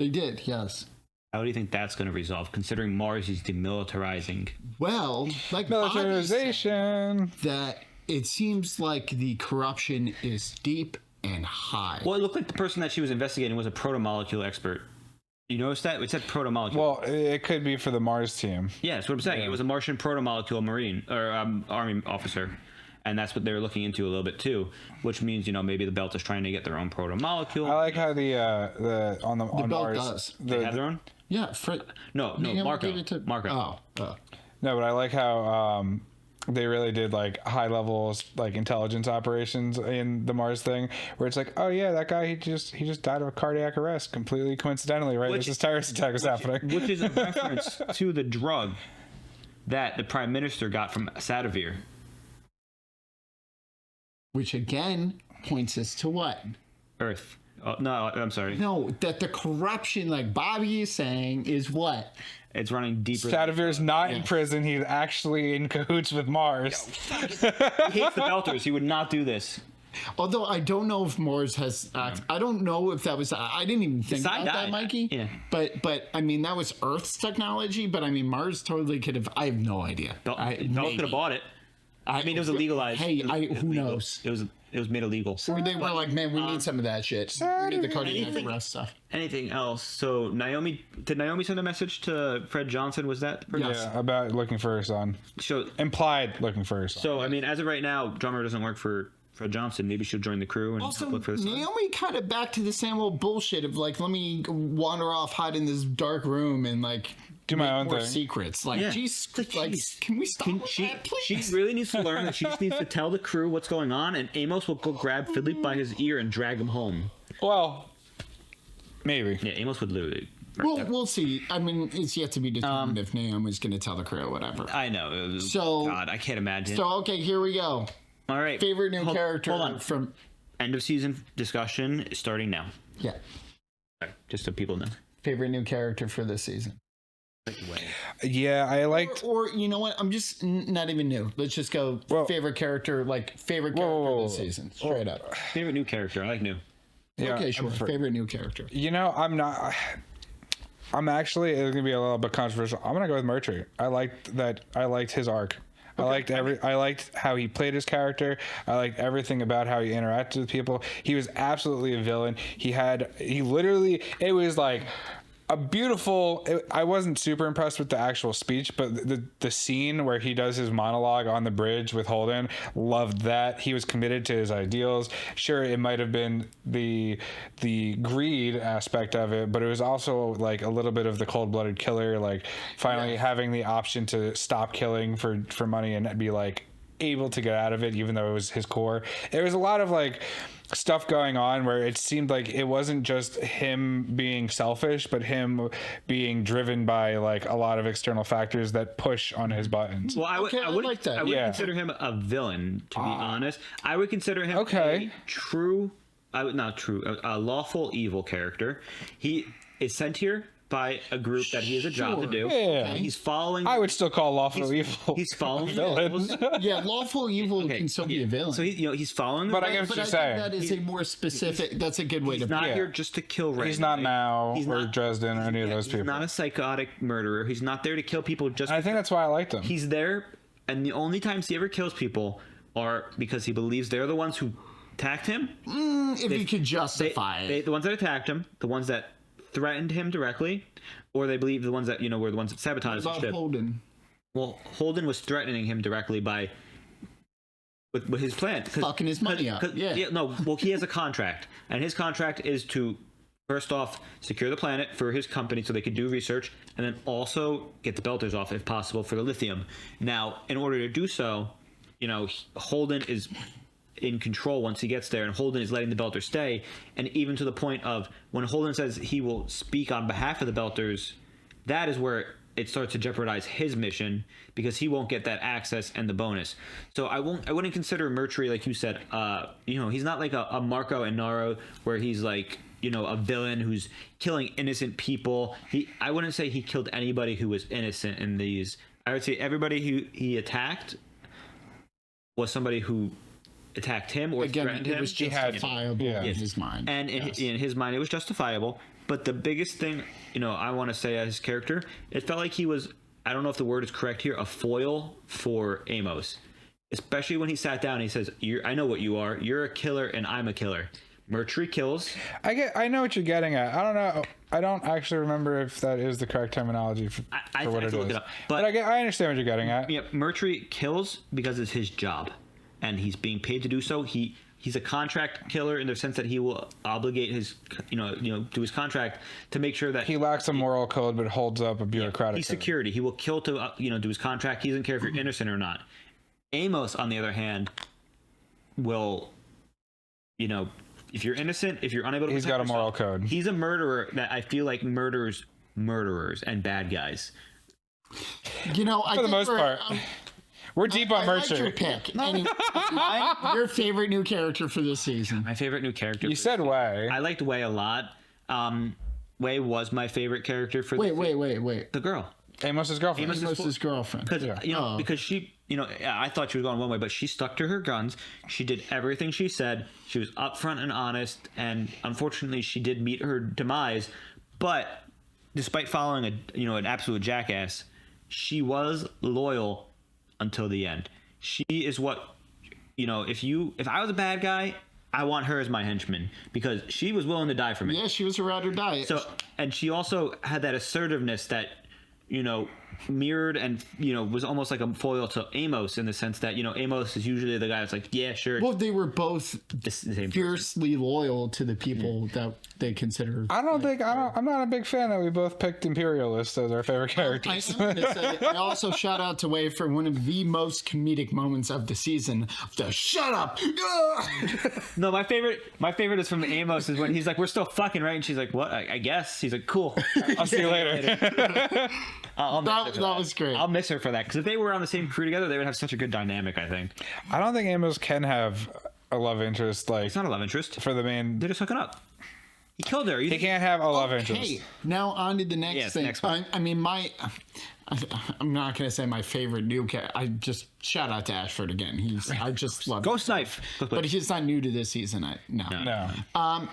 They did, yes. How do you think that's going to resolve, considering Mars is demilitarizing? Well, like militarization. That it seems like the corruption is deep and high. Well, it looked like the person that she was investigating was a proto-molecule expert. You notice that? It said proto-molecule. Well, it could be for the Mars team. Yeah, that's what I'm saying. Yeah. It was a Martian proto-molecule marine or army officer. And that's what they're looking into a little bit too, which means, you know, maybe the Belt is trying to get their own proto-molecule. I like how the on Belt Mars does. They have their own? Yeah. No, Marco. Oh. No, but I like how they really did like high levels like intelligence operations in the Mars thing, where it's like, oh yeah, that guy he just died of a cardiac arrest completely coincidentally, right? This terrorist attack was happening, which is a reference to the drug that the Prime Minister got from Sadovir, which again points us to what? Earth. Oh, no, I'm sorry. No, that the corruption, like Bobby is saying, is what? It's running deeper. Sadavir's not in prison. He's actually in cahoots with Mars. He hates the Belters. He would not do this. Although I don't know if Mars has... I don't know if that was... I didn't even think about that, Mikey. Yeah. But I mean, that was Earth's technology, but I mean, Mars totally could have... I have no idea. Belt could have bought it. I mean, it was illegalized. Hey, who knows? It was made illegal. So they were like, man, we need some of that shit. We need the cardiac arrest stuff. Anything else? So did Naomi send a message to Fred Johnson? Was that? Yeah, about looking for her son. So implied looking for her son. So I mean, as of right now, Drummer doesn't work for Fred Johnson. Maybe she'll join the crew and also, look for the son. Naomi kind of back to the same old bullshit of like, let me wander off, hide in this dark room, and like do my own more thing. Secrets. Like, geez, like, can we stop that, please? She really needs to learn that she just needs to tell the crew what's going on, and Amos will go grab Philippe by his ear and drag him home. Well, maybe. Yeah, Amos would literally. We'll see. I mean, it's yet to be determined if Naomi's going to tell the crew or whatever. I know. So, God, I can't imagine. So, okay, here we go. All right. Favorite new character from end of season discussion starting now. Yeah. Right, just so people know. Favorite new character for this season. Yeah, I liked. Or you know what? I'm just not even new. Let's just go favorite character, like favorite character of the season, straight up. Favorite new character. I like new. Yeah, okay, sure. Favorite new character. You know, I'm actually, it's gonna be a little bit controversial. I'm gonna go with Mertry. I liked his arc. Okay. I liked how he played his character. I liked everything about how he interacted with people. He was absolutely a villain. It was like a beautiful. I wasn't super impressed with the actual speech, but the scene where he does his monologue on the bridge with Holden, loved that. He was committed to his ideals. Sure, it might have been the greed aspect of it, but it was also like a little bit of the cold-blooded killer, like finally having the option to stop killing for money and be like able to get out of it, even though it was his core. There was a lot of like stuff going on where it seemed like it wasn't just him being selfish, but him being driven by like a lot of external factors that push on his buttons. Well, I would like that. I would consider him a villain, to be honest. I would consider him a lawful evil character. He is sent here by a group that he has a job to do. Yeah. He's following. I would still call lawful evil. He's following villains. Yeah, lawful evil can still be a villain. So he's following. But I get what you're saying. That is a more specific. That's a good way to. He's not here just to kill. He's not now or Dresden or any of those people. He's not a psychotic murderer. He's not there to kill people. I think that's why I liked him. He's there, and the only times he ever kills people are because he believes they're the ones who attacked him. If he could justify it. The ones that attacked him, the ones that threatened him directly, or they believe the ones that were the ones that sabotaged the ship. Holden? Well, Holden was threatening him directly by with his plan, fucking his money up. Well, he has a contract, and his contract is to first off secure the planet for his company so they could do research, and then also get the Belters off if possible for the lithium. Now, in order to do so, Holden is in control once he gets there, and Holden is letting the Belters stay, and even to the point of when Holden says he will speak on behalf of the Belters, that is where it starts to jeopardize his mission, because he won't get that access and the bonus. So I wouldn't consider Mercury, like you said, he's not like a Marco and Naro where he's like a villain who's killing innocent people. I wouldn't say he killed anybody who was innocent in these. I would say everybody who he attacked was somebody who attacked him or threatened him. It was justifiable in his mind. And in his mind, it was justifiable. But the biggest thing, I want to say as his character, it felt like he was, I don't know if the word is correct here, a foil for Amos. Especially when he sat down and he says, I know what you are. You're a killer and I'm a killer. Mercury kills. I know what you're getting at. I don't know. I don't actually remember if that is the correct terminology for what it is. Look it up. But I understand what you're getting at. Yeah, Mercury kills because it's his job, and he's being paid to do so. He's a contract killer in the sense that he will obligate his, to his contract to make sure that he lacks a moral code, but holds up a bureaucratic. He's security. He will kill to, do his contract. He doesn't care if you're innocent or not. Amos, on the other hand, will, if you're innocent, if you're unable to, he's got a moral code. He's a murderer that I feel like murders murderers and bad guys. For the most part. We're deep on Mercury. Your pick. Your favorite new character for this season? My favorite new character. You said Way. I liked Way a lot. Way was my favorite character for. Wait. The girl. Amos's girlfriend. Amos's girlfriend. Because she, I thought she was going one way, but she stuck to her guns. She did everything she said. She was upfront and honest, and unfortunately, she did meet her demise. But despite following an absolute jackass, she was loyal until the end. She is what, if I was a bad guy, I want her as my henchman, because she was willing to die for me. Yeah, she was a ride or die. So, and she also had that assertiveness that, mirrored and, was almost like a foil to Amos, in the sense that, Amos is usually the guy that's like, yeah, sure. Well, they were both fiercely loyal to the people that they consider. I'm not a big fan that we both picked Imperialist as our favorite characters. I also shout out to Way for one of the most comedic moments of the season. The shut up. No, my favorite is from Amos, is when he's like, we're still fucking, right? And she's like, what? I guess. He's like, cool. I'll see you later. That was great. I'll miss her for that, because if they were on the same crew together, they would have such a good dynamic, I think. I don't think Amos can have a love interest. Like, it's not a love interest for the main. They're just hooking up. He killed her. He can't have a love interest. Okay, now on to the next thing. Next one. I'm not gonna say my favorite new character. I just shout out to Ashford again. I just love Ghost Knife, but he's not new to this season. No.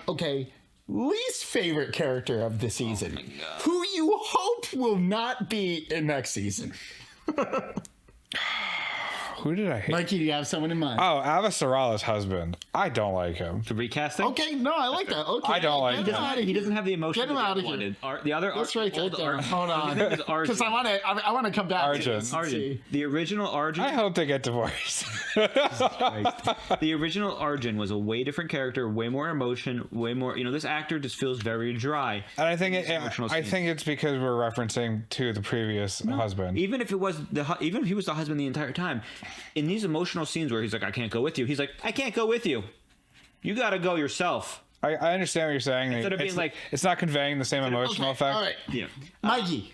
Okay. Least favorite character of the season, who you hope will not be in next season. Who did I hate? Mikey, do you have someone in mind? Oh, Avasarala's husband. I don't like him. The recasting? Okay, no, I like that. Okay, I don't like him. He doesn't have the emotion. Get him out of here. The other Let's write that down. Hold on, because I want to come back. Arjun. The original Arjun. I hope they get divorced. The original Arjun was a way different character, way more emotion, way more. This actor just feels very dry. And I think it's because we're referencing to the previous husband. Even if he was the husband the entire time, in these emotional scenes where he's like, I can't go with you, he's like, I can't go with you. You got to go yourself. I understand what you're saying. Instead of being it's not conveying the same emotional effect. All right. Yeah. Mikey,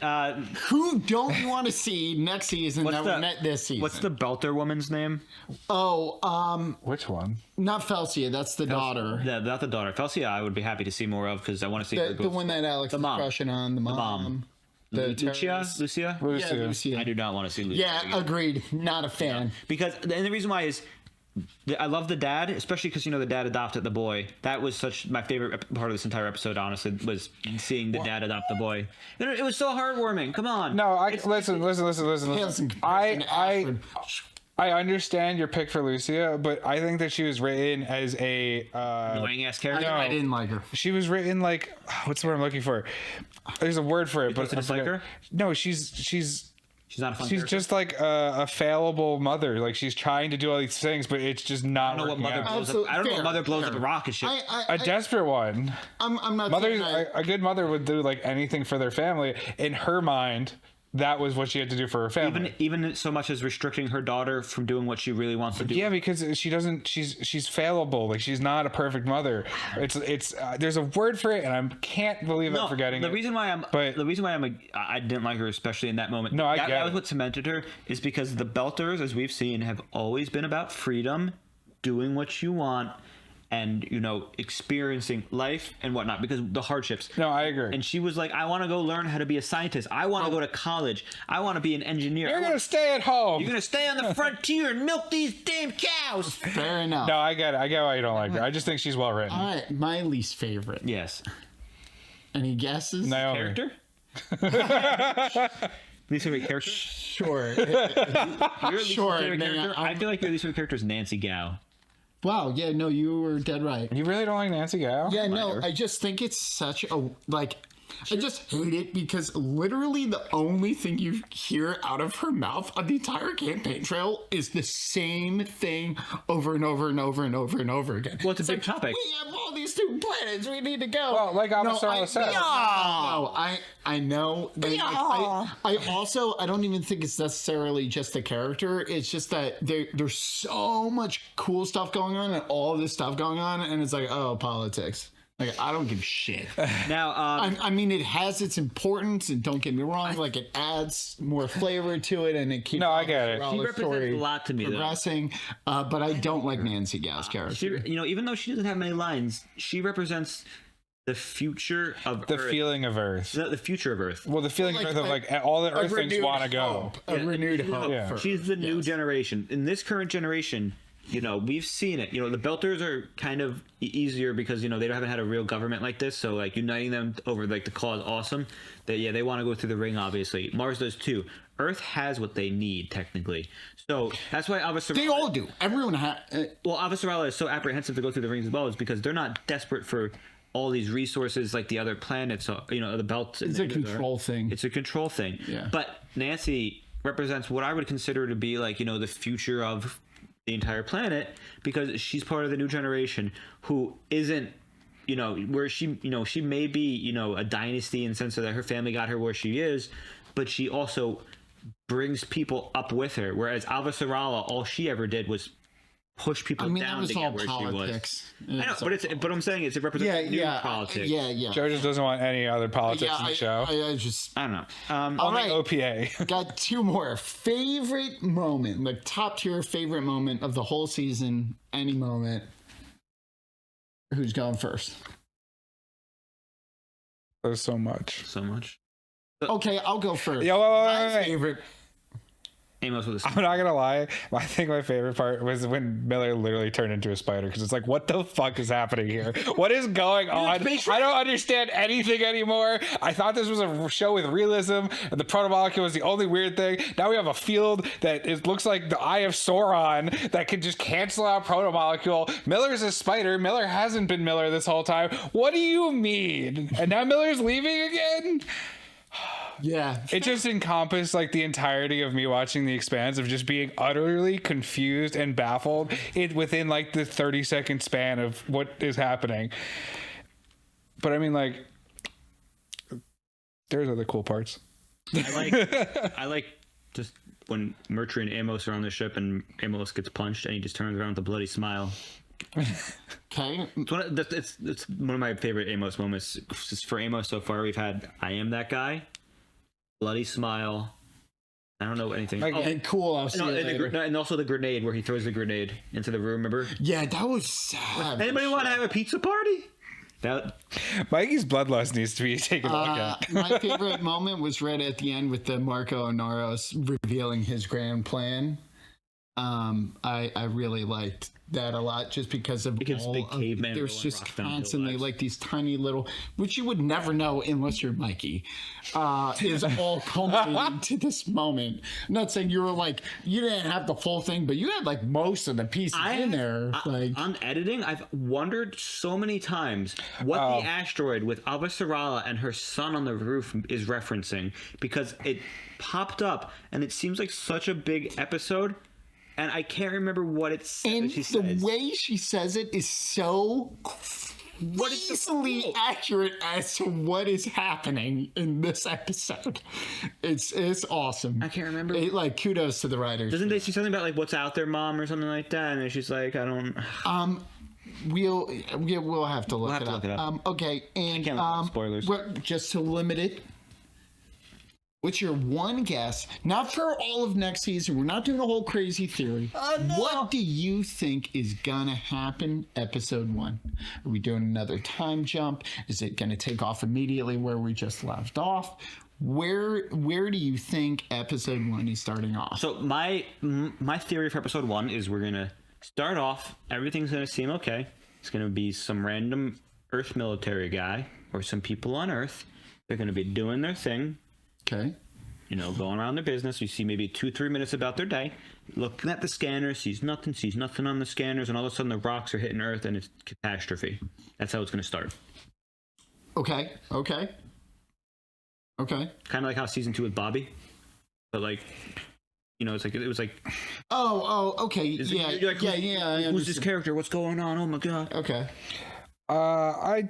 who don't you want to see next season that we met this season? What's the Belter woman's name? Oh, which one? Not Felsia. That's the daughter. Yeah, not the daughter. Felsia, I would be happy to see more of because I want to see her the one that Alex is crushing on. The mom. Lucia? Yeah, Lucia. I do not want to see Lucia. Yeah, agreed. Not a fan. Because and the reason why is I love the dad, especially because the dad adopted the boy. That was such my favorite part of this entire episode. Honestly, was seeing the dad adopt the boy. It was so heartwarming. Come on. No, listen. I understand your pick for Lucia, but I think that she was written as a annoying ass character. I didn't like her. She was written like what's the word I'm looking for? There's a word for it, but dislike her? No, she's not a fun she's character? just like a fallible mother. Like she's trying to do all these things, but it's just not. I don't know what mother blows up. I don't know what mother blows up a rocket ship. A desperate one. I'm not. A good mother would do like anything for their family. In her mind, that was what she had to do for her family. Even so much as restricting her daughter from doing what she really wants to do. Yeah, because she doesn't. She's fallible. Like she's not a perfect mother. It's there's a word for it, and I can't believe I'm forgetting the reason why I didn't like her, especially in that moment. No, that was what cemented her, is because the Belters, as we've seen, have always been about freedom, doing what you want, and experiencing life and whatnot, because the hardships. No, I agree. And she was like, I want to go learn how to be a scientist. I want to go to college. I want to be an engineer. You're gonna stay at home. You're gonna stay on the frontier and milk these damn cows. Fair enough. No, I get it. I get why you don't like her. I just think she's well written. All right, my least favorite. Yes. Any guesses? Naomi. Character? Least favorite character? Sure. Your least Sure. favorite character? I feel like your least favorite character is Nancy Gao. Wow, yeah, no, you were dead right. You really don't like Nancy Gao? Yeah, no, I just think it's such a, I just hate it because literally the only thing you hear out of her mouth on the entire campaign trail is the same thing over and over and over and over and over again. Well, it's a big topic. We have all these new planets. We need to go. Well, like Amazon said. No, I know. I also, I don't even think it's necessarily just the character. It's just that there's so much cool stuff going on and all this stuff going on. And it's like, oh, politics. Like, I don't give a shit. Now, I mean, it has its importance, and don't get me wrong, like it adds more flavor to it, and it keeps. No, I get it. She represents a lot to me, progressing, but I don't like Nancy Gao's character. Even though she doesn't have many lines, she represents the future of the Earth. Feeling of Earth. The future of Earth. Well, the feeling of Earth of like all the Earth things want to go. A renewed hope. Yeah. She's the new generation. In this current generation, we've seen it. The Belters are kind of easier because, they haven't had a real government like this. So, like, uniting them over, like, the cause awesome. They want to go through the ring, obviously. Mars does, too. Earth has what they need, technically. So, that's why Avasarala... They all do. Everyone has... Well, Avasarala is so apprehensive to go through the rings as well is because they're not desperate for all these resources like the other planets, the belts. It's a control thing. It's a control thing. Yeah. But Nancy represents what I would consider to be, like, the future of the entire planet, because she's part of the new generation who isn't, where she may be, a dynasty in the sense that her family got her where she is, but she also brings people up with her. Whereas Avasarala, all she ever did was push people down to get where politics. she was. I know, but I'm saying it's a representation of politics. Yeah. Joe just doesn't want any other politics in the show. I don't know. All right. OPA. Got two more. Favorite moment, like top tier favorite moment of the whole season, any moment. Who's going first? There's so much. Okay, I'll go first. Yo, My favorite. Amos with I'm not gonna lie. I think my favorite part was when Miller literally turned into a spider, because it's like, what the fuck is happening here? What is going on? I don't understand anything anymore. I thought this was a show with realism, and the protomolecule was the only weird thing. Now we have a field that looks like the Eye of Sauron that can just cancel out protomolecule. Miller's a spider. Miller hasn't been Miller this whole time. What do you mean? And now Miller's leaving again? Yeah, it just encompassed like the entirety of me watching The Expanse, of just being utterly confused and baffled within like the 30-second span of what is happening. But I mean, like, there's other cool parts. I like just when Mercury and Amos are on the ship and Amos gets punched and he just turns around with a bloody smile. Okay. It's one of my favorite Amos moments. Just for Amos so far, we've had I Am That Guy, Bloody Smile. I don't know anything. And cool. I'll see you later. And also the grenade where he throws the grenade into the room. Remember? Yeah, that was sad. Anybody want to have a pizza party? Mikey's bloodlust needs to be taken a look at. My favorite moment was right at the end with the Marco Honoros revealing his grand plan. I really liked that a lot, just because of there's just constantly like these tiny little, which you would never know unless you're Mikey, is all culminating to this moment. I'm not saying you were like, you didn't have the full thing, but you had like most of the pieces in there. On editing, I've wondered so many times what the asteroid with Avasarala and her son on the roof is referencing, because it popped up and it seems like such a big episode. And I can't remember what it says. And the way she says it is so easily accurate as to what is happening in this episode. It's awesome. I can't remember. Like, kudos to the writers. Doesn't they say something about like "what's out there, Mom" or something like that? And then she's like, "I don't." We'll have to look it up. Okay, and spoilers. Just to limit it. What's your one guess? Not for all of next season. We're not doing a whole crazy theory. No. What do you think is gonna happen episode 1? Are we doing another time jump? Is it gonna take off immediately where we just left off? Where do you think episode 1 is starting off? So my theory for episode 1 is we're gonna start off. Everything's gonna seem okay. It's gonna be some random Earth military guy or some people on Earth. They're gonna be doing their thing. Okay. You know, going around their business. You see maybe 2-3 minutes about their day. Looking at the scanner, sees nothing on the scanners, and all of a sudden the rocks are hitting Earth and it's catastrophe. That's how it's going to start. Okay. Kind of like how season 2 with Bobby. But like, you know, it was like. Okay. Yeah. Who's this character? What's going on? Oh my God. Okay. I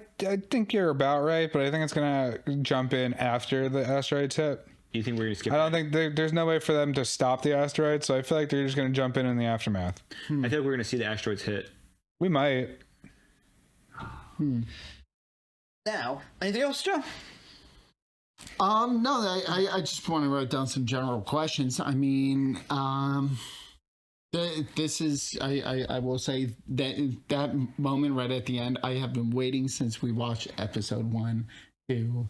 think you're about right, but I think it's gonna jump in after the asteroids hit. You think we're gonna skip? I don't think there's no way for them to stop the asteroid, so I feel like they're just gonna jump in the aftermath. I think we're gonna see the asteroids hit. We might. Now, anything else, Joe? No, I just want to write down some general questions. I mean, this is, I will say that moment right at the end, I have been waiting since we watched episode 1 to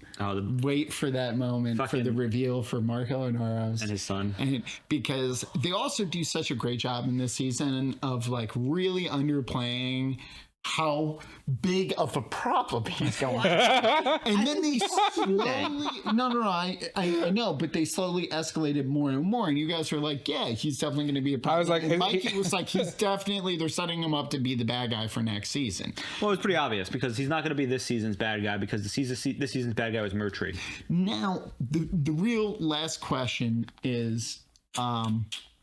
wait for that moment, for the reveal for Marco Honoros and his son. And because they also do such a great job in this season of like really underplaying how big of a problem he's going. And then they slowly, I know, but they slowly escalated more and more. And you guys were like, yeah, he's definitely going to be a problem. I was like, and Mikey was like, he's definitely, they're setting him up to be the bad guy for next season. Well, it's pretty obvious because he's not going to be this season's bad guy, because this season's bad guy was Murtry. Now, the real last question is,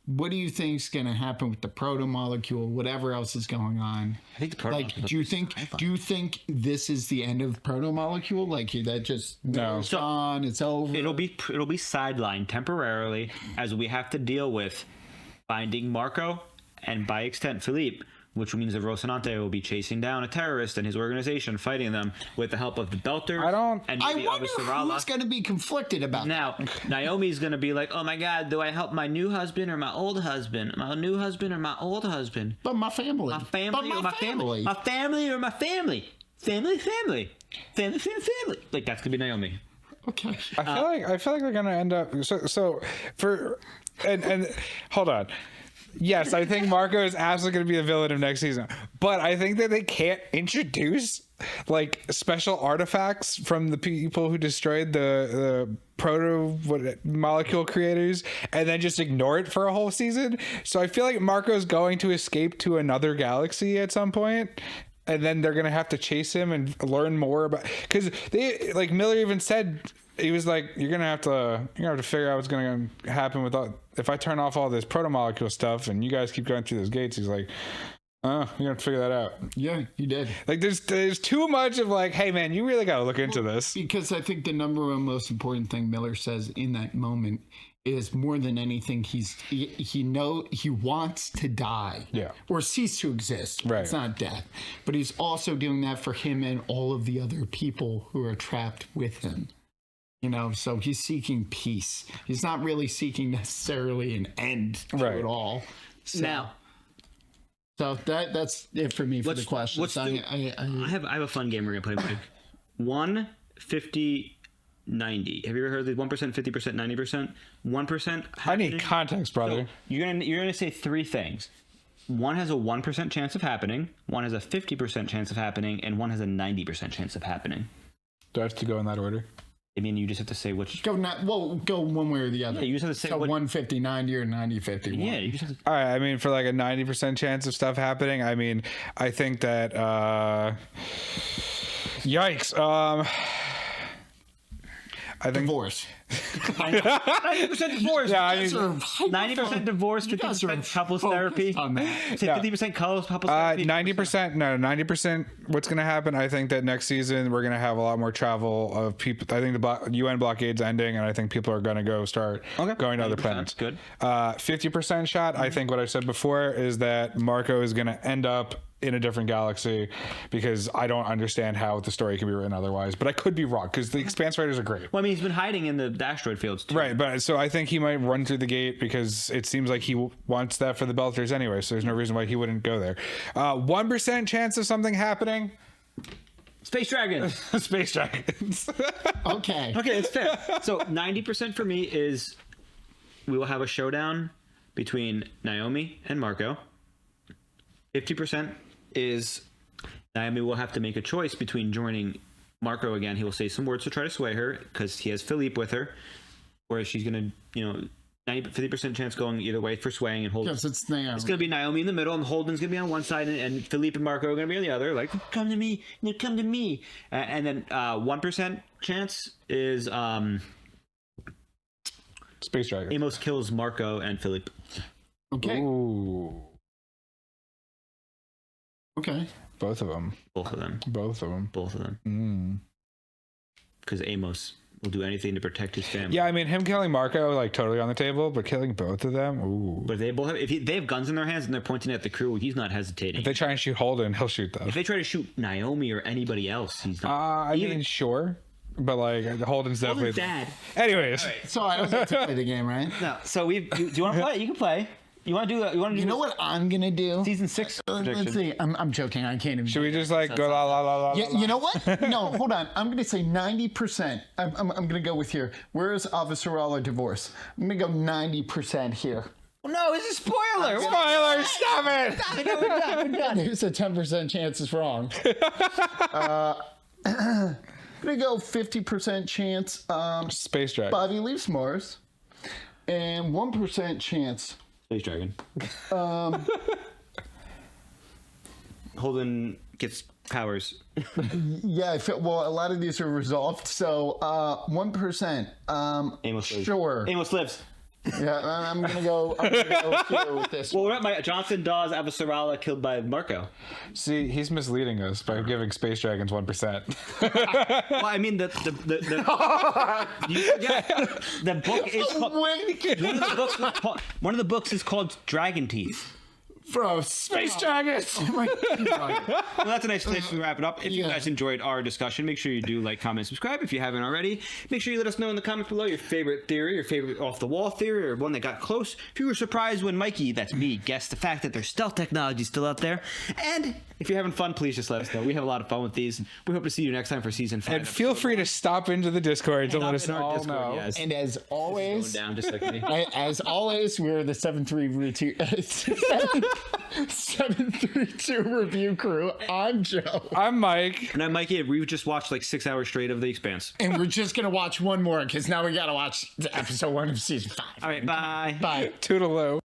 what do you think is going to happen with the proto molecule? Whatever else is going on, I think the proto. Like, do you think this is the end of proto molecule? Like that just goes on, it's over. It'll be sidelined temporarily as we have to deal with finding Marco and by extent Philippe, which means that Rocinante will be chasing down a terrorist and his organization, fighting them with the help of the Belters. I wonder who's going to be conflicted about now. Naomi's going to be like, "Oh my God, do I help my new husband or my old husband? My new husband or my old husband? But my family. My family or my family? My family or my family? Family. Like that's gonna be Naomi. Okay. I feel like they're gonna end up. So for and hold on. Yes, I think Marco is absolutely going to be the villain of next season. But I think that they can't introduce like special artifacts from the people who destroyed the proto molecule creators and then just ignore it for a whole season. So I feel like Marco's going to escape to another galaxy at some point. And then they're going to have to chase him and learn more about, because they, like Miller even said, he was like, you're gonna have to figure out what's gonna happen with if I turn off all this proto-molecule stuff and you guys keep going through those gates. He's like, you're gonna have to figure that out. Yeah, he did. Like there's too much of like, hey man, you really gotta look into this. Because I think the number one most important thing Miller says in that moment is more than anything, he wants to die, or cease to exist. Right. It's not death, but he's also doing that for him and all of the other people who are trapped with him. You know, so he's seeking peace. He's not really seeking necessarily an end to it all. So that's it for me for the questions. I have a fun game we're gonna play. Mike. 1, 50, 90. Have you ever heard of the 1%, 50%, 90%? 1%. I need context, brother. So you're gonna say three things. One has a 1% chance of happening. One has a 50% chance of happening, and one has a 90% chance of happening. Do I have to go in that order? I mean, you just have to say which. Go one way or the other. Yeah, you just have to say 150, 90, or 90, 51. Yeah, you just have to. All right. I mean, for like a 90% chance of stuff happening, I mean, I think that. Yikes. I think divorce. 90% divorce. Yeah, I mean, 90% divorce, 50% couples therapy, 50% couples therapy. 90%. No, 90%. What's going to happen? I think that next season we're going to have a lot more travel of people. I think the UN blockade's ending, and I think people are going to start going to other planets. Good. 50% shot. I think what I said before is that Marco is going to end up in a different galaxy, because I don't understand how the story can be written otherwise, but I could be wrong, because the Expanse writers are great. Well, I mean, he's been hiding in the asteroid fields too. Right, but so I think he might run through the gate, because it seems like he wants that for the Belters anyway, so there's no reason why he wouldn't go there. 1% chance of something happening. Space dragons. Space dragons. Okay, it's fair. So 90% for me is we will have a showdown between Naomi and Marco. 50% is Naomi will have to make a choice between joining Marco again. He will say some words to try to sway her, because he has Philippe with her, whereas she's going to, 50% chance going either way for swaying and Holden. Yes, it's Naomi. It's going to be Naomi in the middle, and Holden's going to be on one side, and Philippe and Marco are going to be on the other. Like, come to me, come to me. And then 1% chance is Space Dragon. Amos kills Marco and Philippe. Okay. Ooh. Okay. Both of them. Because Amos will do anything to protect his family. Yeah, I mean, him killing Marco, like, totally on the table, but killing both of them, ooh. But they both have, if they have guns in their hands and they're pointing at the crew, he's not hesitating. If they try and shoot Holden, he'll shoot them. If they try to shoot Naomi or anybody else, he's not. I mean, sure. But, like, Holden's definitely... dad. Anyways. Right. So I don't have to play the game, right? No. So do you want to play? You can play. You want to do that? You know what I'm gonna do? Season 6 prediction. Let's see. I'm joking. I can't even. Should we just like go la la la la? Yeah, you know what? No, hold on. I'm gonna say 90%. I'm gonna go with here. Where is Avasarala divorce? I'm gonna go 90% here. Oh, no, it's a spoiler. Spoiler! Stop it! We're done. There's a 10% chance it's wrong. I'm gonna go 50% chance. Space Dragon. Bobby leaves Mars, and 1% chance. Space Dragon. Holden gets powers. Yeah, I feel, well, a lot of these are resolved. So 1%. Amos lives. Sure. Amos lives. Yeah, I'm gonna go here with this. Well, we're at Johnson Dawes Avasarala killed by Marco. See, he's misleading us by giving Space Dragons 1%. Well, I mean, the book is called, one of the books is called Dragon Teeth. Bro, Space Dragons! Oh my God. Well, that's a nice place to wrap it up. If you guys enjoyed our discussion, make sure you do like, comment, subscribe. If you haven't already, make sure you let us know in the comments below your favorite theory, your favorite off-the-wall theory, or one that got close. If you were surprised when Mikey, that's me, guessed the fact that there's stealth technology still out there. And if you're having fun, please just let us know. We have a lot of fun with these. We hope to see you next time for season 5. And feel free to stop into the Discord to let us all know. Yes. And as always, down just like me. As always, we're the 732 review crew. I'm Joe. I'm Mike. And I'm Mikey. We've just watched like 6 hours straight of The Expanse. And we're just going to watch one more because now we got to watch episode 1 of season 5. All right, bye. Bye. Toodaloo.